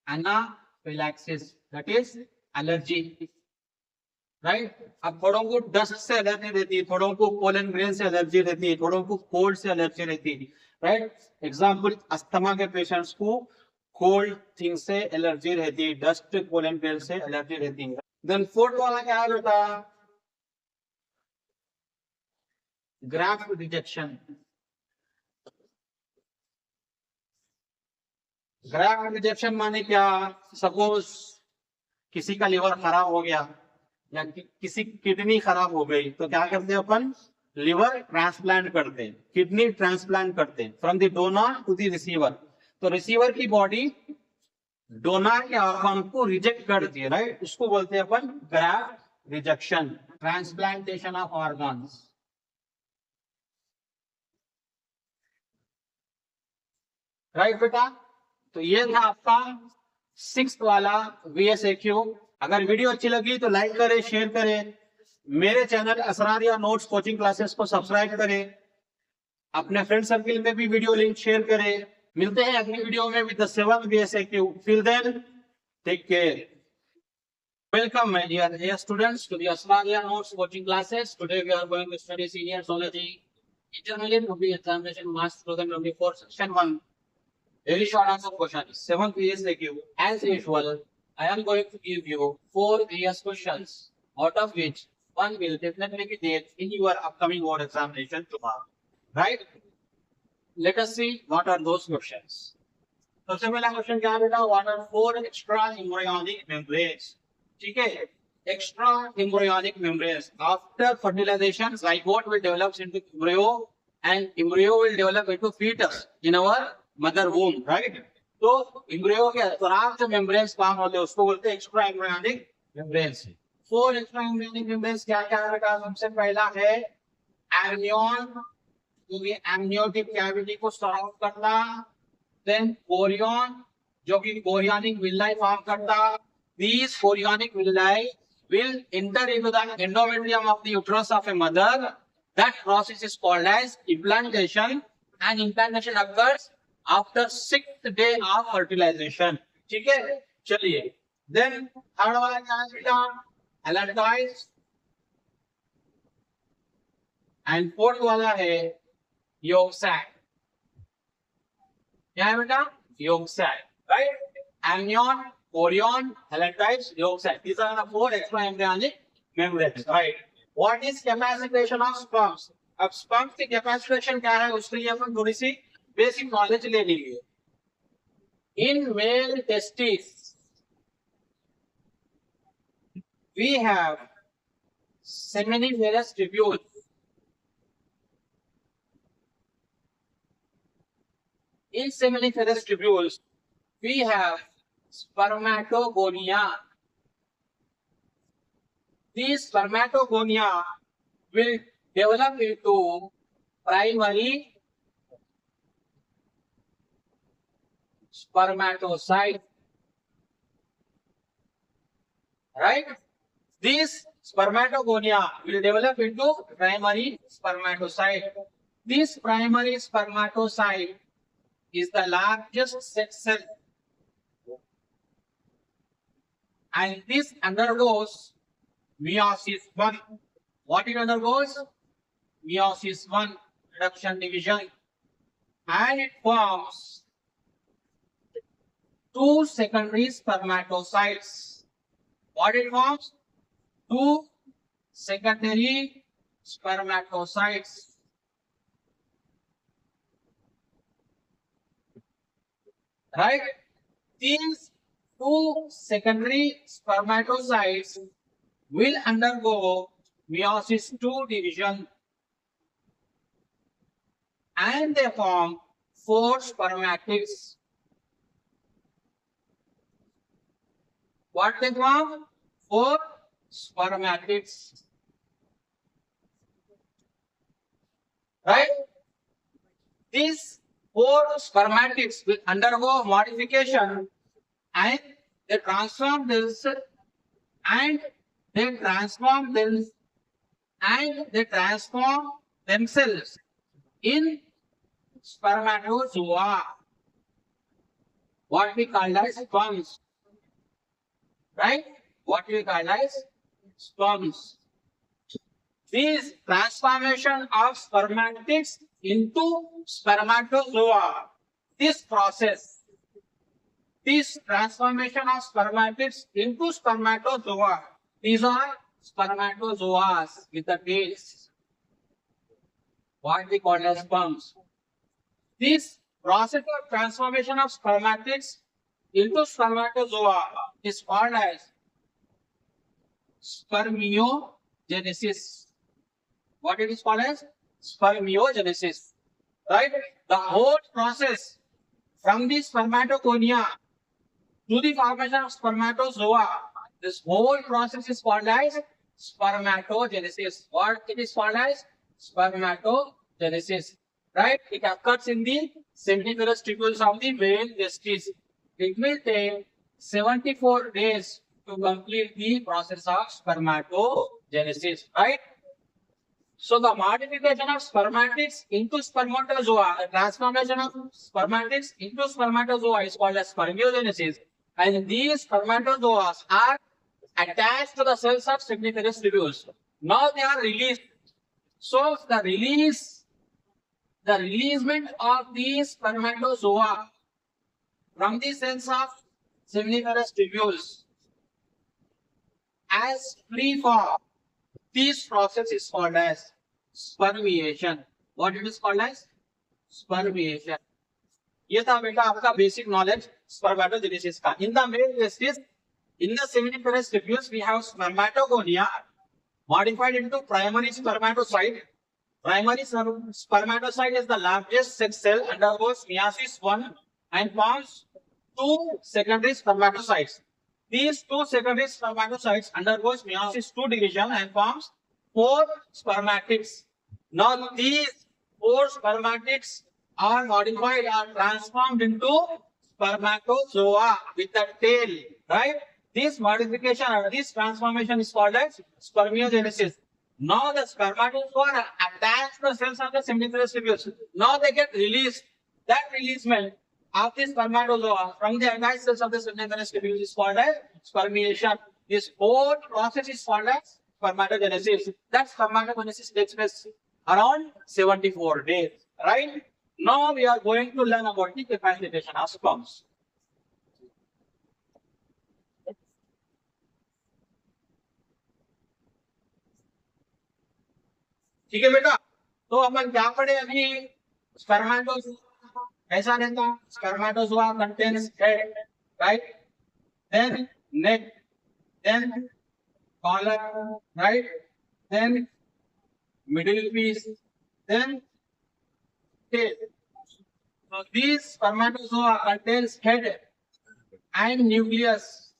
Anaphylaxis that is allergy, right? अब थोड़ों को डस्ट से एलर्जी रहती है, थोड़ों को पोलन ग्रेन से एलर्जी रहती है, थोड़ों को कोल्ड से एलर्जी रहती है, राइट? एग्जांपल अस्थमा के पेशेंट्स को कोल्ड थिंग से एलर्जी रहती है, डस्ट, पोलन ग्रेन से एलर्जी रहती है. देन फोर्थ वाला क्या है बेटा? Graft rejection. ग्राफ्ट रिजेक्शन माने क्या? सपोज किसी का लिवर खराब हो गया या किसी किडनी खराब हो गई तो क्या करते हैं अपन? लिवर ट्रांसप्लांट करते हैं, किडनी ट्रांसप्लांट करते हैं, from the donor to the receiver. तो रिसीवर की बॉडी डोनर के ऑर्गन को रिजेक्ट करती है, राइट? उसको बोलते हैं अपन graft rejection, transplantation of organs. Right बेटा? तो ये था आपका 6th वाला VSAQ. अगर वीडियो अच्छी लगी तो लाइक करें, शेयर करें, मेरे channel Asraria notes coaching classes को सब्सक्राइब करें, अपने फ्रेंड सर्किल में भी वीडियो लिंक शेयर करें. मिलते हैं अगली वीडियो में with the 7th VSAQ. Till then take care. Welcome my dear students to the Asraria Notes coaching classes. Today we are going to study senior zoology intermediate public examination March 2024 section 1. Very short answer question. 7th VSAQ. As usual, I am going to give you 4 various questions, out of which one will definitely be there in your upcoming board examination tomorrow. Right? Let us see what are those questions. सबसे पहला question क्या है बेटा? What are 4 extra embryonic membranes? ठीक है? Extra embryonic membranes. After fertilization, zygote will develop into embryo, and embryo will develop into fetus in our mother womb, right? तो embryo के अतराफ जो membranes फॉर्म होते हैं उसको बोलते हैं extra embryonic membranes. 4 extra embryonic membranes क्या क्या है बेटा? सबसे पहला है amnion, जो कि amniotic cavity को सराउंड करता. Then chorion, जो कि chorionic villi फॉर्म करता. These chorionic villi will enter into the endometrium of the uterus of a mother. That process is called as implantation, and implantation occurs after 6th day of fertilization. ठीक है? चलिए. Then third वाला क्या है बेटा? Allantois. And fourth वाला है yolk sac. क्या है बेटा? Yolk sac, right? Amnion, chorion, allantois, yolk sac. These are the 4 extra embryonic membranes, right? What is capacitation of sperms? अब sperms की capacitation क्या है उसके लिए अपन थोड़ी सी बेसिक नॉलेज ले लीजिए। In male testis we have seminiferous tubules. In seminiferous tubules, we have spermatogonia. These spermatogonia will develop into primary spermatocyte. Right? These spermatogonia will develop into primary spermatocyte. This primary spermatocyte is the largest sex cell, and this undergoes meiosis 1. What it undergoes? Meiosis 1, reduction division, and it forms two secondary spermatocytes. What it forms? Two secondary spermatocytes. Right? These two secondary spermatocytes will undergo meiosis 2 division, and they form 4 spermatids. What they form? 4 spermatids. Right? These 4 spermatids will undergo modification, and they transform this, and they transform this, and they transform themselves in spermatozoa, what we call as sperms. Right? What we call as sperms. This transformation of spermatids into spermatozoa, this process, this transformation of spermatids into spermatozoa, these are spermatozoas with the tails, what we call as sperms. This process of transformation of spermatids into spermatozoa is called as spermiogenesis. What it is called as? Spermiogenesis. Right? The whole process from the spermatogonia to the formation of spermatozoa, this whole process is called as spermatogenesis. What it is called as? Spermatogenesis. Right? It occurs in the seminiferous tubules of the male testes. It will take 74 days to complete the process of spermatogenesis. Right? So the modification of spermatids into spermatozoa, the transformation of spermatids into spermatozoa is called as spermiogenesis. And these spermatozoa are attached to the cells of seminiferous tubules. Now they are released. So the releasement of these spermatozoa from the cells of seminiferous tubules as free form, this process is called as spermiation. What it is called as? Spermiation. ये था बेटा आपका basic knowledge spermatogenesis का. In the male testis, in the seminiferous tubules, we have spermatogonia modified into primary spermatocyte. Primary spermatocyte is the largest sex cell, undergoes meiosis 1 and forms 2 secondary spermatocytes. These 2 secondary spermatocytes undergoes meiosis 2 division and forms 4 spermatids. Now these 4 spermatids are modified or transformed into spermatozoa with a tail. Right? This modification or this transformation is called as spermiogenesis. Now the spermatozoa are attached to the cells of the seminiferous tubules. Now they get released. That releasement of the spermatozoa from the attached cells of the seminiferous tubules is called as spermiation. This whole process is called as spermatogenesis. That spermatogenesis takes place around 74 days. Right? Now we are going to learn about the capacitation of sperms. ठीक है बेटा, तो अपन क्या पढ़े अभी? Spermatozoa ऐसा रहता है. Spermatozoa contains head, right? Then neck, then collar, right? Then middle piece, then tail. So these spermatozoa contains head and nucleus.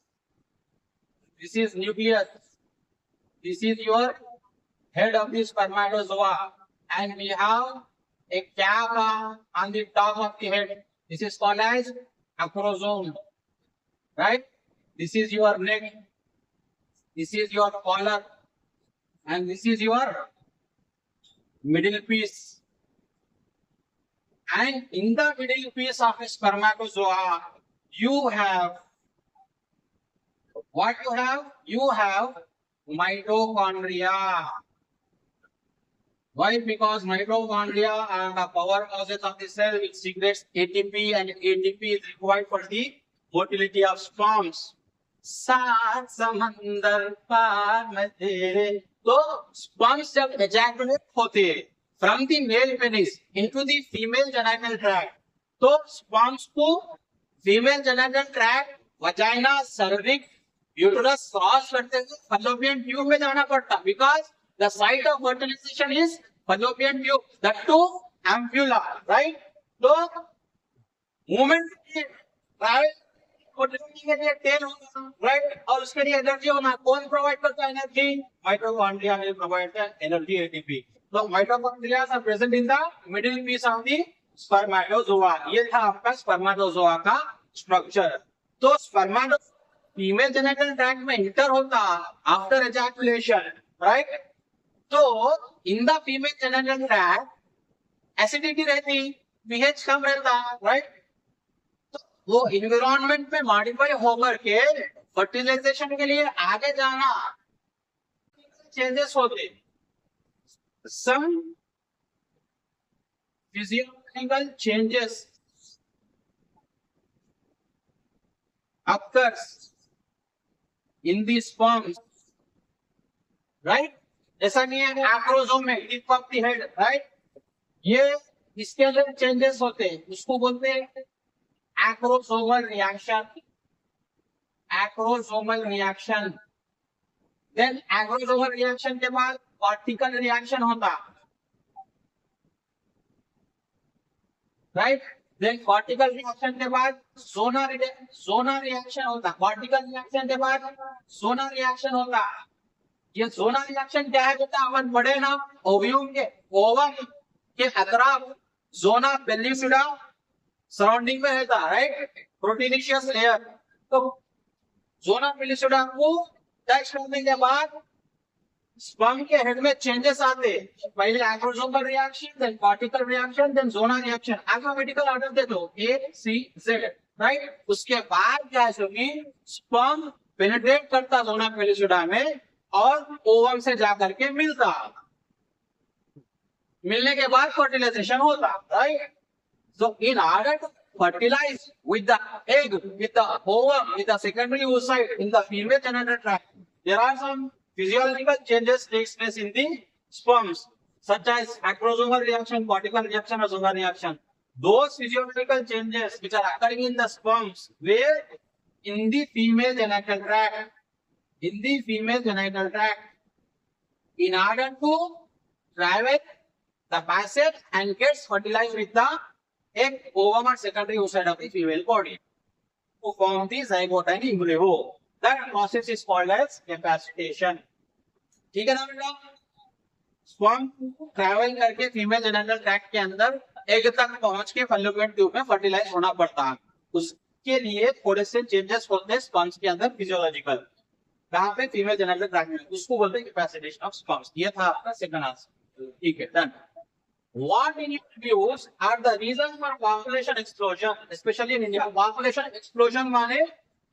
This is nucleus. This is your head of the spermatozoa, and we have a cap on the top of the head. This is called as acrosome, right? This is your neck. This is your collar, and this is your middle piece. And in the middle piece of a spermatozoa, you have what you have? You have mitochondria. Why? Because mitochondria are the powerhouses of the cell which secretes ATP, and ATP is required for the motility of sperms. सात समंदर पार में तेरे. तो sperms जब ejaculate होते हैं from the male penis into the female genital tract, तो sperms को female genital tract, vagina, cervix, uterus cross करते हुए fallopian tube में जाना पड़ता, because the site of fertilization is fallopian tube, that too ampulla, right? तो movement travel के लिए टेल होगा, राइट? और उसके लिए एनर्जी होना. कौन प्रोवाइड करता है energy? Mitochondria will provide the energy, ATP. तो mitochondria are present in the middle piece of the spermatozoa. ये था आपका स्पर्मेटोजोआ का स्ट्रक्चर. तो स्पर्मेटोजोआ फीमेल जेनिटल ट्रैक्ट में इंटर होता आफ्टर एजैकुलेशन, राइट? तो in the female genital tract acidity रहती, पीएच कम रहता, राइट? वो इन्वायरमेंट में मॉडिफाई होकर के फर्टिलाइजेशन के लिए आगे जाना चेंजेस होते. Some physiological changes occurs in the sperms, right? ऐसा नहीं है acrosome में tip of the head, right? ये इसके अंदर चेंजेस होते हैं, उसको बोलते हैं acrosomal reaction. Acrosomal reaction. Then acrosomal reaction के बाद cortical reaction होता, right? Then cortical reaction के बाद zonar reaction होता. Cortical reaction के बाद zonar reaction होता. ये zonar reaction क्या है बेटा? अपन पढ़े ना, ओव्यूम के ओवम के अतराफ जोना पेल्लिसिडा सराउंडिंग में रहता, राइट? Proteinaceous layer. तो जोना पेल्लिसिडा को टच करने के बाद स्पर्म के हेड में चेंजेस आते. पहले acrosomal reaction, then cortical reaction, then zonal reaction. Alphabetical order दे दो, ए सी जेड, राइट? उसके बाद क्या है कि स्पर्म पेनिट्रेट करता जोना पेल्लिसिडा में और ओवम से जाकर के मिलता. मिलने के बाद फर्टिलाइजेशन होता, right? So in order to fertilize with the egg, with the ovum, with the secondary oocyte in the female genital tract, there are some physiological changes takes place in the sperms, such as acrosomal reaction, cortical reaction, or zonar reaction. Those physiological changes which are occurring in the sperms, where in the female genital tract, in order to travel the passage and gets fertilized with the egg, ovum, or secondary oocyte of the female body to form the zygote and embryo. That process is called as capacitation. ठीक है ना बेटा? Sperm travel करके female genital tract के अंदर egg तक पहुंच के फैलोपियन ट्यूब में फर्टिलाइज होना पड़ता है. उसके लिए थोड़े से चेंजेस होते हैं स्पर्म्स के अंदर फिजियोलॉजिकल. कहाँ पे? फीमेल जेनिटल ट्रैक्ट में. उसको बोलते हैं कैपेसिटेशन ऑफ स्पर्म्स. ये था आपका सेकंड आंसर. ठीक है, done. What in your views are the reasons for population explosion, especially in India? Population explosion माने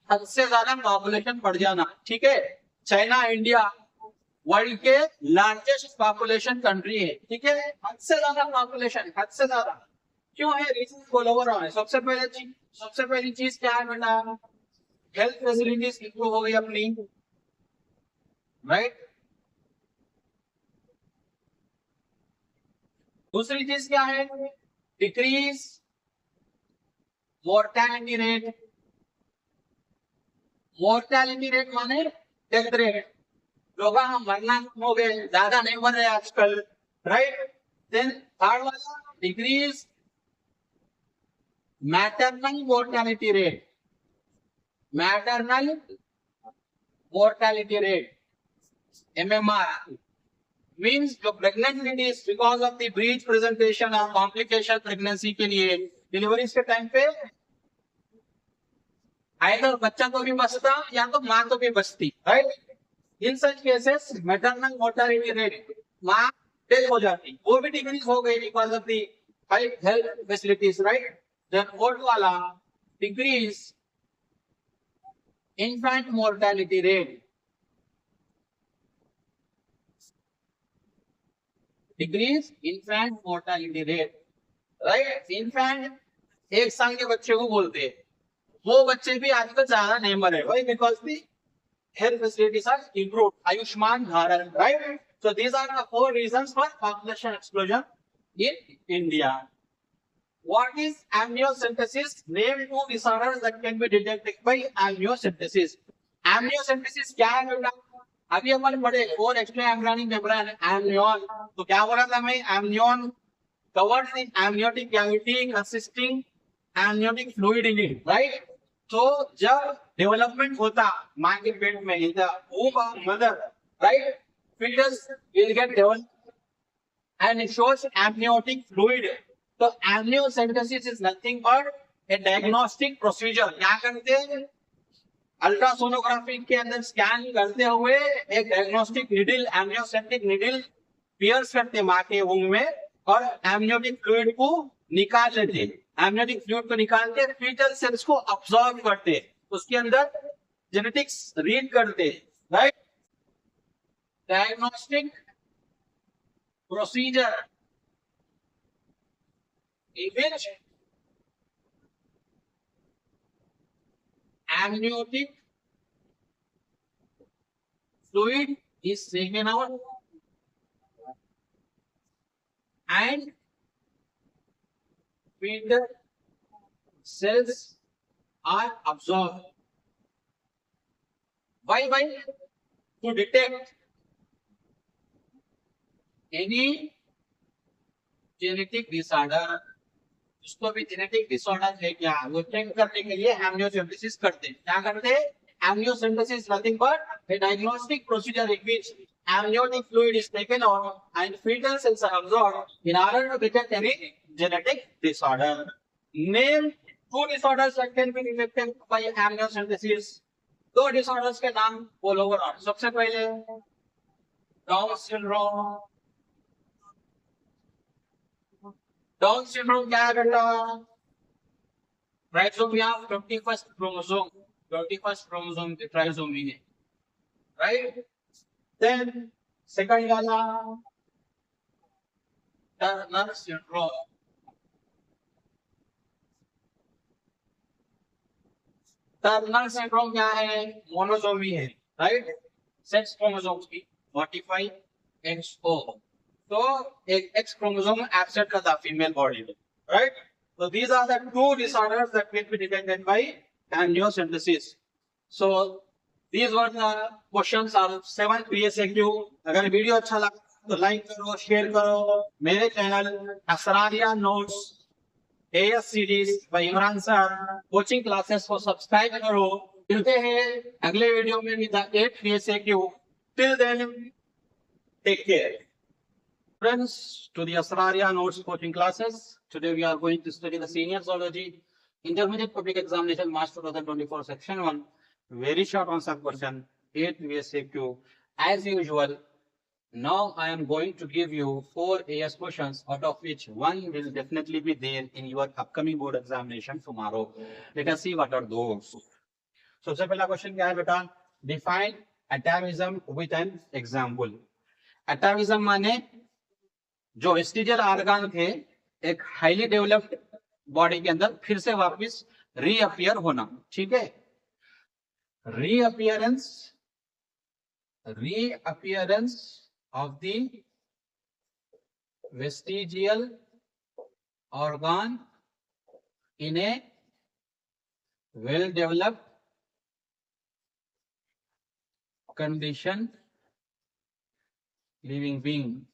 हद से ज्यादा पॉपुलेशन बढ़ जाना. ठीक है, चाइना, इंडिया वर्ल्ड के लार्जेस्ट पॉपुलेशन कंट्री है. ठीक है, हद से ज्यादा पॉपुलेशन, हद से ज्यादा. क्यों है? रीजन फॉलो हो रहा है. सबसे पहली चीज क्या है बेटा? हेल्थ फैसिलिटीज इंप्रूव हो गई अपनी, राइट? दूसरी चीज क्या है? Decrease mortality rate. Mortality rate माने death rate. लोग हम मरना हो गए, ज्यादा नहीं मर रहे आजकल, right? Then third वाला decrease maternal mortality rate. Maternal mortality rate, MMR, means जो pregnant ladies because of the breech presentation और complication pregnancy के लिए डिलीवरी के टाइम पे आइदर बच्चा तो भी बचता या तो माँ तो भी बचती, right? In such cases maternal mortality rate, माँ डेथ हो जाती, वो भी डिक्रीज हो गई because of the health facilities, right? Then fourth वाला decrease infant mortality rate, decrease infant mortality rate, right? infant 1 साल के बच्चे को बोलते हैं, वो बच्चे भी आजकल ज्यादा नहीं मरे, why? Because the health facilities are improved, Ayushman Bharat, right? So these are the 4 reasons for population explosion in India. What is amniocentesis? Name 2 disorders that can be detected by amniocentesis. Amniocentesis क्या है बेटा? अभी अपन पढ़े 4 extra embryonic membrane, amnion. तो क्या बोला था मैं? Amnion covers the amniotic cavity consisting amniotic fluid in it, right? तो जब development होता माँ के पेट में, in the womb of mother, right? Fetus will get developed and it shows amniotic fluid. तो amniocentesis is nothing but a diagnostic procedure. क्या करते हैं? अल्ट्रासोनोग्राफी के अंदर स्कैन करते हुए एक डायग्नोस्टिक निडल, एमनियोसेंटिक निडल पियर्स करते माँ के वुंब में और एमनियोटिक फ्लूइड को निकाल लेते। एमनियोटिक फ्लूइड को निकाल के फीटल सेल्स को अब्सॉर्ब करते, उसके अंदर जेनेटिक्स रीड करते, right? Diagnostic procedure in which amniotic fluid is taken out and fetal cells are absorbed. Why? To detect any genetic disorder. उसको भी जेनेटिक डिसऑर्डर है क्या, वो चेक करने के लिए एमनियोसेंटेसिस करते हैं। क्या करते हैं? Amniocentesis nothing but a diagnostic procedure in which amniotic fluid is taken out and fetal cells are absorbed in order to detect any genetic disorder. Name 2 disorders that can be detected by amniocentesis. 2 disorders के नाम बोलो और सबसे पहले down syndrome. Down syndrome क्या है बेटा? ट्राइसोमिया 21st chromosome, 21st chromosome की ट्राइसोमी है, राइट? देन सेकंड वाला टर्नर सिंड्रोम। टर्नर सिंड्रोम क्या है? मोनोसोमी है, राइट? 6 क्रोमोसोम्स की 45XO, तो एक X क्रोमोसोम एब्सेंट का था फीमेल बॉडी में, right? So these are the 2 disorders that will be detected by amniocentesis. So these were the questions of 7th PSAQ. अगर वीडियो अच्छा लगा तो लाइक करो, शेयर करो। मेरे channel Asraria notes AS series by Imran sir coaching classes को subscribe करो। मिलते हैं अगले वीडियो में with 8th PSAQ. Till then, take care. Friends, to the Asraria Notes coaching classes. Today we are going to study the Senior Zoology Intermediate Public Examination March 2024 Section 1. Very short answer question, 8 VSAQ. As usual, now I am going to give you 4 AS questions, out of which 1 will definitely be there in your upcoming board examination tomorrow. Let us see what are those. So, सबसे पहला question क्या है बेटा? Define atavism with an example. Atavism माने जो vestigial organ थे एक highly developed body के अंदर फिर से वापस रीअपियर होना, ठीक है? Reappearance of the vestigial organ in A well developed condition living being,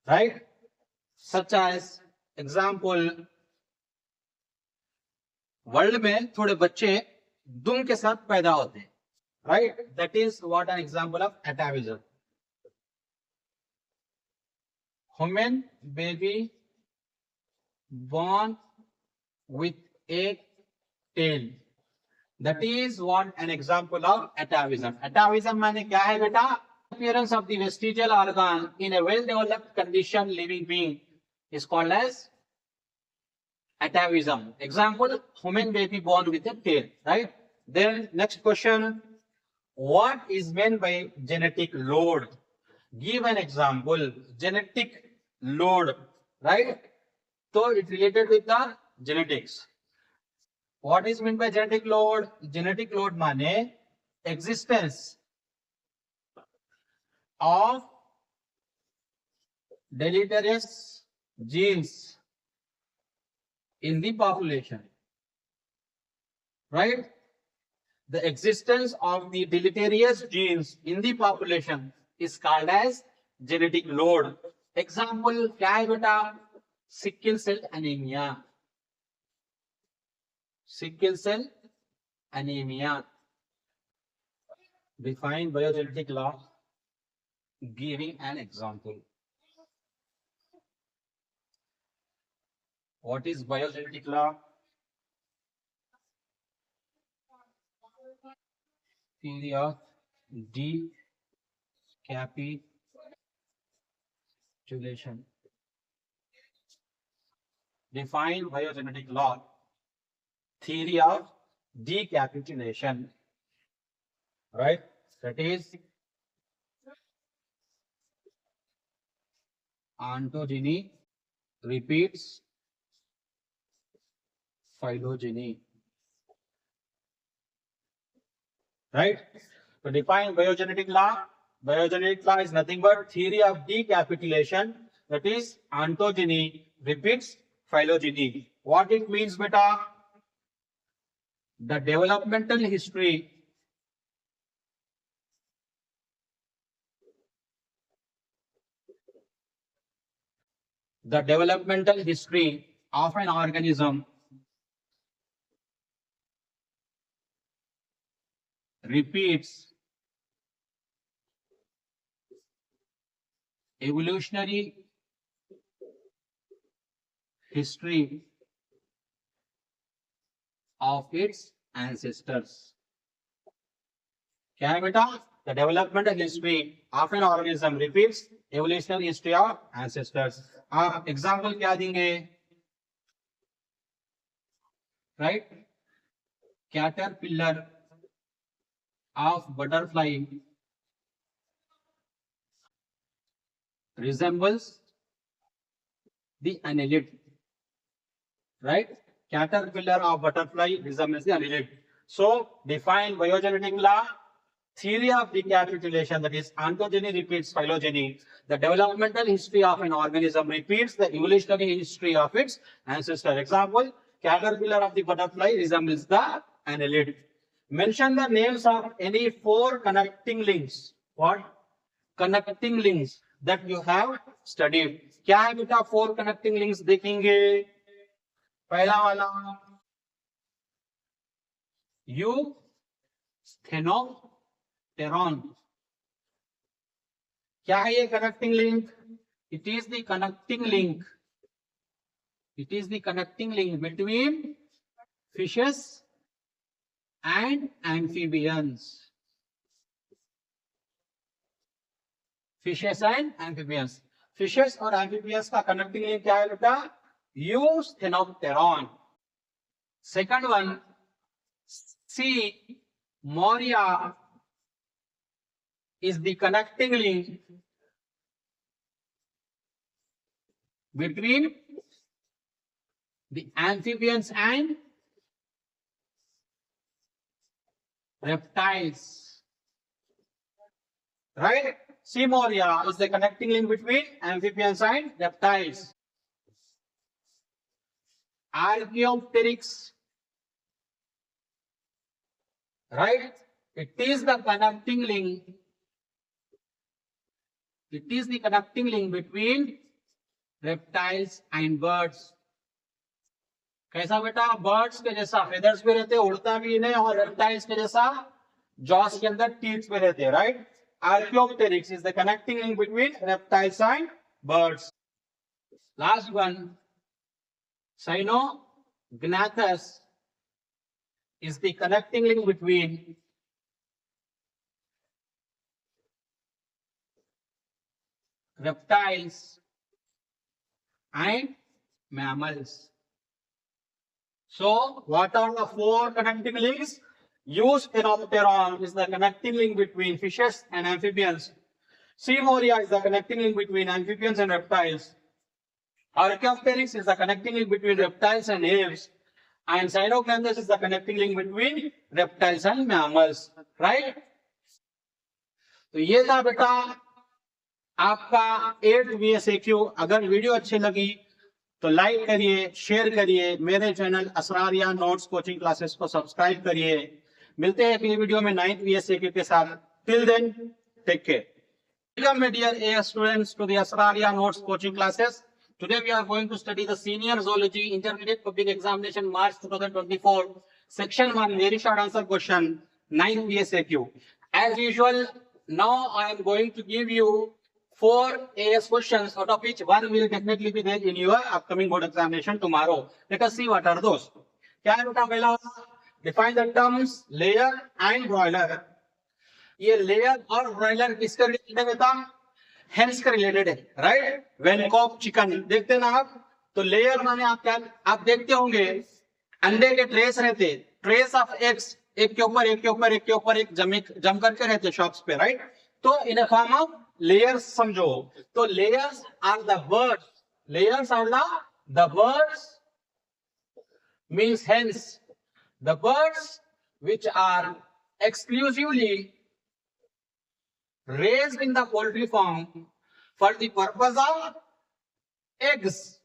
right? Such as example, world में थोड़े बच्चे दुम के साथ पैदा होते हैं, right? That is what an example of atavism. Human baby born with a tail. That is what an example of atavism. Atavism माने क्या है बेटा? Appearance of the vestigial organ in a well-developed condition living being is called as atavism. Example: human baby born with a tail. Right? Then next question: what is meant by genetic load? Give an example. Genetic load. Right? So it's related with the genetics. What is meant by genetic load? Genetic load माने existence of deleterious genes in the population, right? The existence of the deleterious genes in the population is called as genetic load. Example क्या है बेटा? Sickle cell anemia. Sickle cell anemia. Define biogenetic law. Giving an example. What is biogenetic law? Theory of decapitulation. Define biogenetic law. Theory of decapitulation. Right? That is ontogeny repeats phylogeny. Right? To define biogenetic law, biogenetic law is nothing but theory of decapitulation, that is ontogeny repeats phylogeny. What it means, beta? The developmental history of an organism repeats evolutionary history of its ancestors. क्या है बेटा? The developmental history of an organism repeats evolutionary history of ancestors. आप example क्या देंगे? Right? Caterpillar of butterfly resembles the annelid. Right? Caterpillar of butterfly resembles the annelid. So define biogenetic law. Theory of decapitulation, that is ontogeny repeats phylogeny. The developmental history of an organism repeats the evolutionary history of its ancestor. Example: caterpillar of the butterfly resembles the annelid. Mention the names of any 4 connecting links. What? Connecting links that you have studied. क्या है बेटा? 4 connecting links देखेंगे. पहला वाला eustenopteron. क्या है ये connecting link? It is the connecting link. It is the connecting link between fishes and amphibians. Fishes and amphibians. Fishes और amphibians का connecting link क्या है बेटा? eustenopteron. Second one, C. moria is the connecting link between the amphibians and reptiles. Right? C. moria is the connecting link between amphibians and reptiles. Archaeopteryx, right? It is the connecting link. It is the connecting link between reptiles and birds. कैसा बेटा? Birds के जैसा feathers पे रहते, उड़ता भी नहीं, और रेप्टाइल्स के जैसा जॉस के अंदर टीथ पे रहते, right? Archaeopteryx is the connecting link between reptiles and birds. Last one, Cynognathus is the connecting link between reptiles and mammals. So, what are the four connecting links? Euspheropteron is the connecting link between fishes and amphibians. Seymoria is the connecting link between amphibians and reptiles. Archaeopteryx is the connecting link between reptiles and aves. And Cynognathus is the connecting link between reptiles and mammals. Right? तो ये था बेटा आपका 8th VSAQ. अगर video अच्छी लगी तो like करिए, शेयर करिए, मेरे channel Asraria notes coaching classes को सब्सक्राइब करिए. मिलते हैं अगली वीडियो में 9th VSAQ के साथ. Till then take care. Welcome my dear AS students to the Asraria Notes coaching classes. Today we are going to study the Senior Zoology Intermediate Public Examination March 2024 Section 1 very short answer question 9th VSAQ. As usual, now I am going to give you 4 AS questions, out of which one will definitely be there in your upcoming board examination tomorrow. Let us see what are those. क्या है बेटा? पहला define the terms layer and broiler. ये layer और broiler किसका related है बेटा? Hence का रिलेटेड है, राइट? वेनकॉक चिकन देखते ना आप, तो लेयर माने आप क्या आप देखते होंगे, अंडे के ट्रेस रहते, ट्रेस ऑफ एग्स, एक के ऊपर एक के ऊपर एक के ऊपर एक जम करके रहते शॉप्स पे, राइट? तो इन फॉर्म ऑफ लेयर्स समझो. तो layers are the birds, layers are the birds means hens the birds which are exclusively raised in the poultry farm for the purpose of eggs,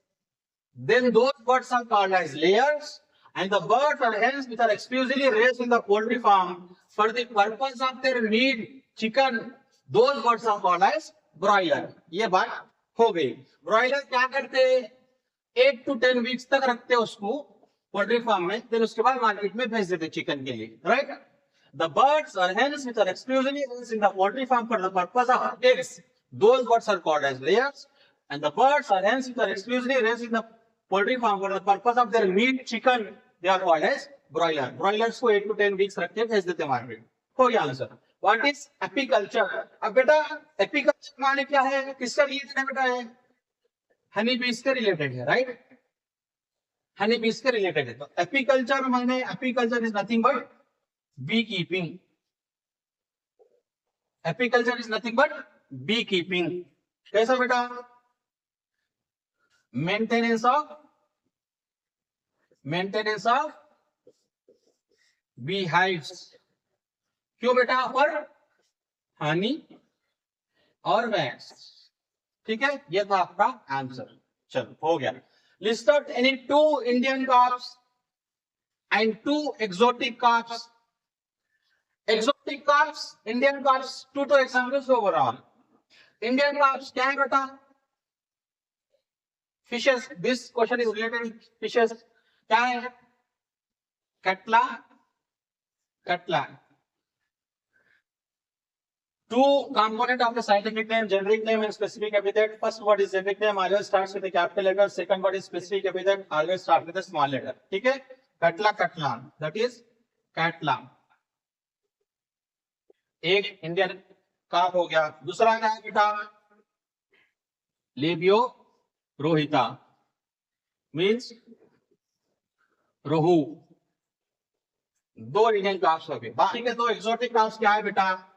then those birds are called as layers, and the birds or hens which are exclusively raised in the poultry farm for the purpose of their meat, chicken, those birds are called as broiler. ये बात हो गई. Broiler क्या करते? 8 to 10 weeks तक रखते उसको poultry farm में, फिर उसके बाद मार्केट में भेज देते चिकन के लिए, right? The birds or hens which are exclusively raised in the poultry farm for the purpose of eggs, those birds are called as layers, and the birds or hens which are exclusively raised in the poultry farm for the purpose of their meat, chicken, they are called as broiler. Broilers को 8 to 10 weeks रख के भेज देते market. हो गया answer. What is apiculture? अब बेटा apiculture माने क्या है? किसका रिलेटेड है बेटा? है हनी बीज के रिलेटेड है, राइट? हनी बीज के रिलेटेड है. तो apiculture माने apiculture is nothing but beekeeping. Apiculture is nothing but beekeeping. कैसा बेटा? Maintenance of beehives. क्यों बेटा? पर हनी और वैक्स. ठीक है, ये था आपका आंसर. चलो हो गया. List out any 2 Indian crops and 2 exotic crops. Exotic crops, Indian crops, 2 examples overall. Indian crops क्या है बेटा? Fishes. This question is related with fishes. क्या है? Catla. Two component of the scientific name, generic name and specific epithet. First word is generic name, always starts with a capital letter. Second word is specific epithet, always starts with a small letter. ठीक है? Catla. That is catla. एक Indian carp हो गया. दूसरा क्या है बेटा? Labio रोहिता means रोहू. 2 Indian carps हो गए. बाकी के 2 एक्सोटिक कार्प्स क्या है बेटा?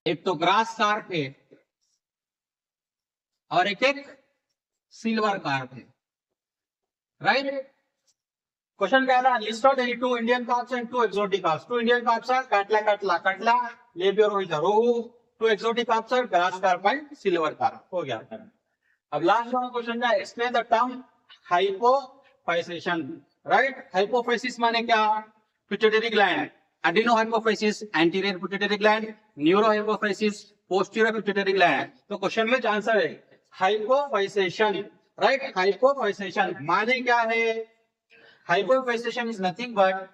एक तो ग्रास कार्प है और एक सिल्वर कार्प है, राइट? क्वेश्चन क्या था? List out any 2 Indian carps and 2 exotic carps. 2 Indian carps are catla, labeo rohita rohu. 2 exotic carps are grass carp and silver carp. हो गया. अब लास्ट वाला क्वेश्चन क्या है? Explain the term hypophysation, right. Hypophysis माने क्या? Pituitary gland, adenohypophysis anterior pituitary gland, neurohypophysis posterior pituitary gland. तो question में आंसर है हाइपोफाइसेशन, राइट। हाइपोफाइसेशन माने क्या है? Hypophysation is nothing but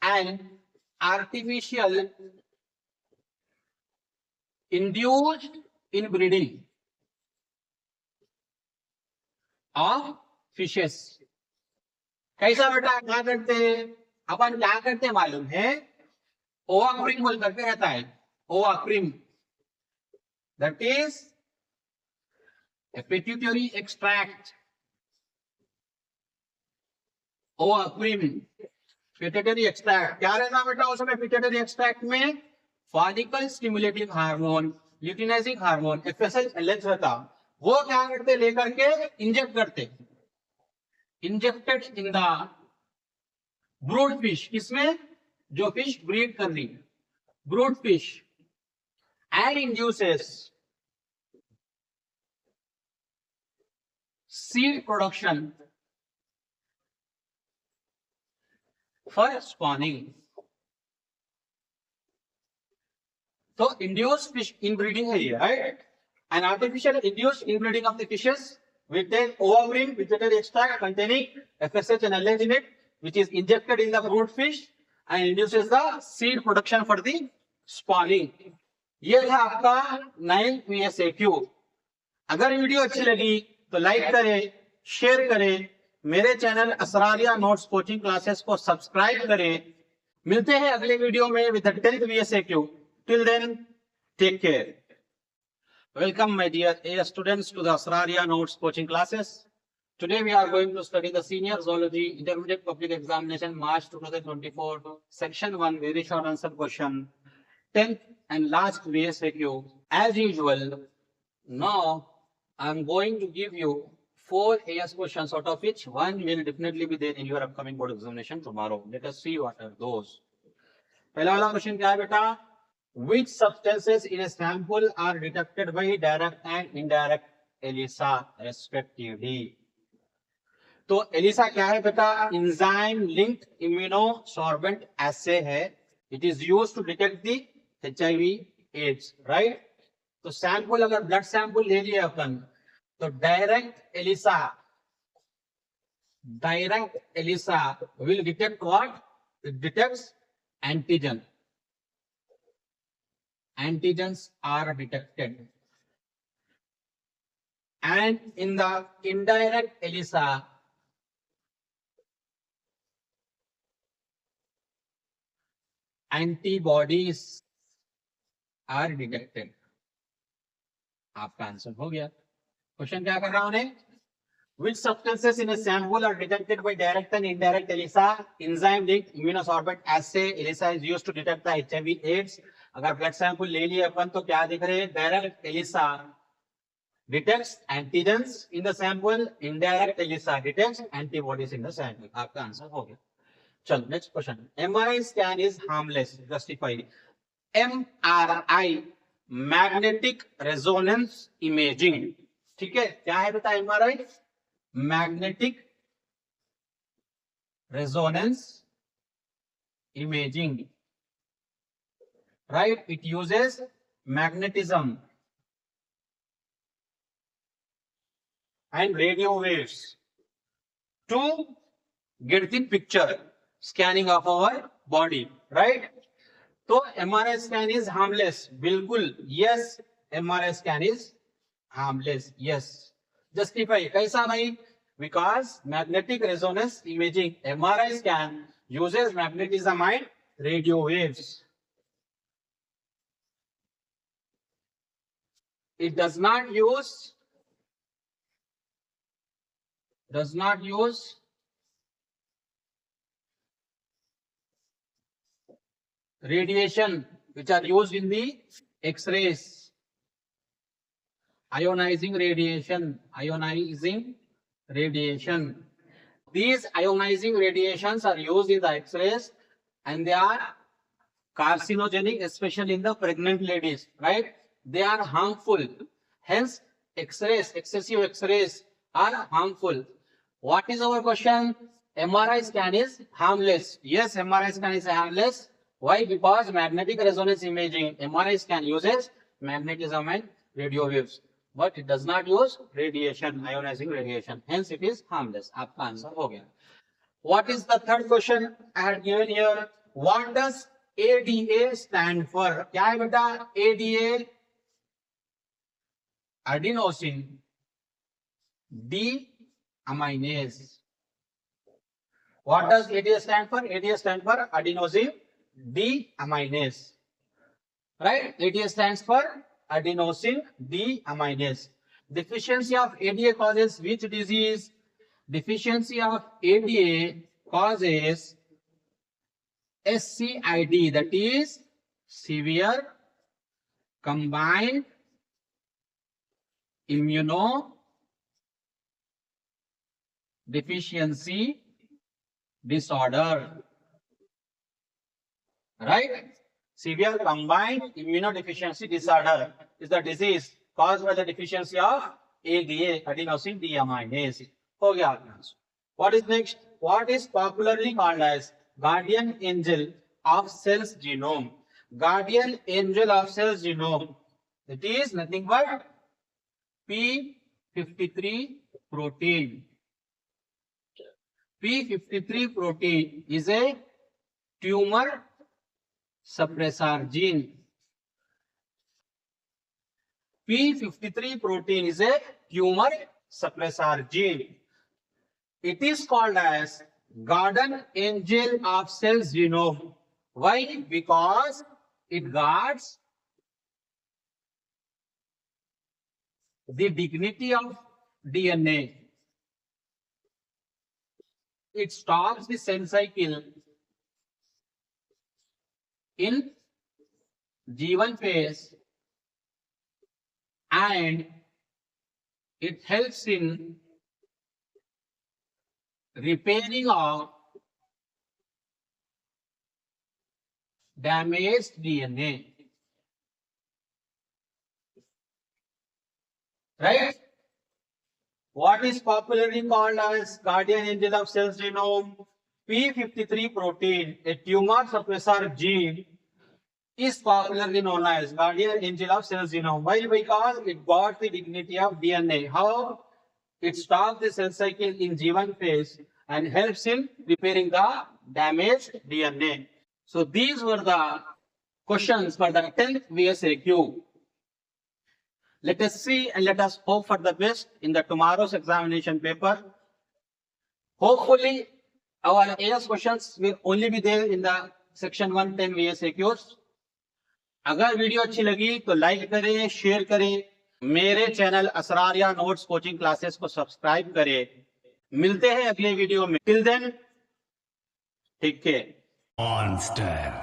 an artificial induced inbreeding of fishes। कैसा बेटा? क्या करते हैं अपन? क्या करते हैं मालूम है? ओवा क्रीम बोल करके रहता है, ओवा cream, that is A pituitary extract. ओवा क्रीम पिट्यूटरी एक्सट्रैक्ट क्या रहता बेटा उसमें? पिट्यूटरी एक्सट्रैक्ट में follicle stimulating hormone, luteinizing hormone, FSH, LH रहता। वो क्या करते? लेकर के इंजेक्ट करते, injected in the brood fish. किसमें? जो फिश ब्रीड कर रही, brood fish, and induces seed production for spawning. तो induced fish inbreeding है ये, right? An artificial induced inbreeding of the fishes with an ovarian pituitary extract containing FSH and LH in it, which is injected in the brood fish and induces the seed production for the spawning। ये था आपका 9 VSAQ। अगर video अच्छी लगी तो like करें, share करें, मेरे channel Asraria notes coaching classes को सब्सक्राइब करें। मिलते हैं अगले वीडियो में with the 10th VSAQ। Till then, take care. Welcome, my dear A students, to the Asraria Notes coaching classes. Today we are going to study the Senior Zoology Intermediate Public Examination March 2024, Section 1, very short answer question, 10th and last VSAQ. As usual, now I am going to give you 4 AS questions, out of which one will definitely be there in your upcoming board examination tomorrow. Let us see what are those. पहला वाला question क्या है बेटा? Which substances in a sample are detected by direct and indirect ELISA respectively? तो ELISA क्या है बेटा? Enzyme linked immunosorbent assay है। It is used to detect the HIV/AIDS, right? तो सैंपल, अगर ब्लड सैंपल ले लिया अपन, तो direct ELISA will detect what? It detects antigen. Antigens are detected, and in the indirect ELISA, antibodies are detected। आपका answer हो गया। Question क्या कर रहा हूं? Which substances in a sample are detected by direct and indirect ELISA? Enzyme linked immunosorbent assay ELISA is used to detect the HIV/AIDS। अगर blood sample ले लिए अपन तो क्या दिख रहे हैं? Direct ELISA detects antigens in the sample, indirect ELISA detects antibodies in the sample। आपका answer हो गया। चलो next question. MRI scan is harmless, justify. MRI magnetic resonance imaging, ठीक है? क्या है बेटा MRI? Magnetic resonance imaging, right? It uses magnetism and radio waves to get the picture scanning of our body, right? तो MRI scan is harmless, बिल्कुल yes, MRI scan is harmless, yes। Justify कैसा भाई? Because magnetic resonance imaging MRI scan uses magnetism and radio waves। It does not use radiation which are used in the X-rays, ionizing radiation, These ionizing radiations are used in the X-rays and they are carcinogenic, especially in the pregnant ladies, right? They are harmful. Hence, X-rays, excessive X-rays are harmful. What is our question? MRI scan is harmless. Yes, MRI scan is harmless. Why? Because magnetic resonance imaging, MRI scan uses magnetism and radio waves, but it does not use radiation, ionizing radiation. Hence, it is harmless. आपका answer हो गया. What is the third question I had given here? What does ADA stand for? क्या है बेटा ADA? Adenosine deaminase. What does ADA stand for? ADA stand for adenosine deaminase. Right? ADA stands for adenosine deaminase. Deficiency of ADA causes which disease? Deficiency of ADA causes SCID, that is severe combined immunodeficiency disorder. Right? Severe combined immunodeficiency disorder is the disease caused by the deficiency of ADA, adenosine deaminase. हो गया आपका answer. What is next? What is popularly called as guardian angel of cell's genome? Guardian angel of cell's genome. It is nothing but P53 protein. P53 protein is a tumor suppressor gene. P53 protein is a tumor suppressor gene. It is called as guardian angel of cell's genome. Why? Because it guards the dignity of DNA. It stops the cell cycle in G1 phase and it helps in repairing of damaged DNA. Right? What is popularly called as guardian angel of cell's genome? P53 protein, a tumor suppressor gene, is popularly known as guardian angel of cell's genome. Why? Because it guards the dignity of DNA. How? It stops the cell cycle in G1 phase and helps in repairing the damaged DNA. So these were the questions for the 10th VSAQ. Let us see and let us hope for the best in the tomorrow's examination paper. Hopefully, our AS questions will only be there in the section 110 VSAQs. अगर video अच्छी लगी तो like करें, share करें, मेरे channel Asraria notes coaching classes को subscribe करें. मिलते हैं अगले वीडियो में. Till then, take care. Monster.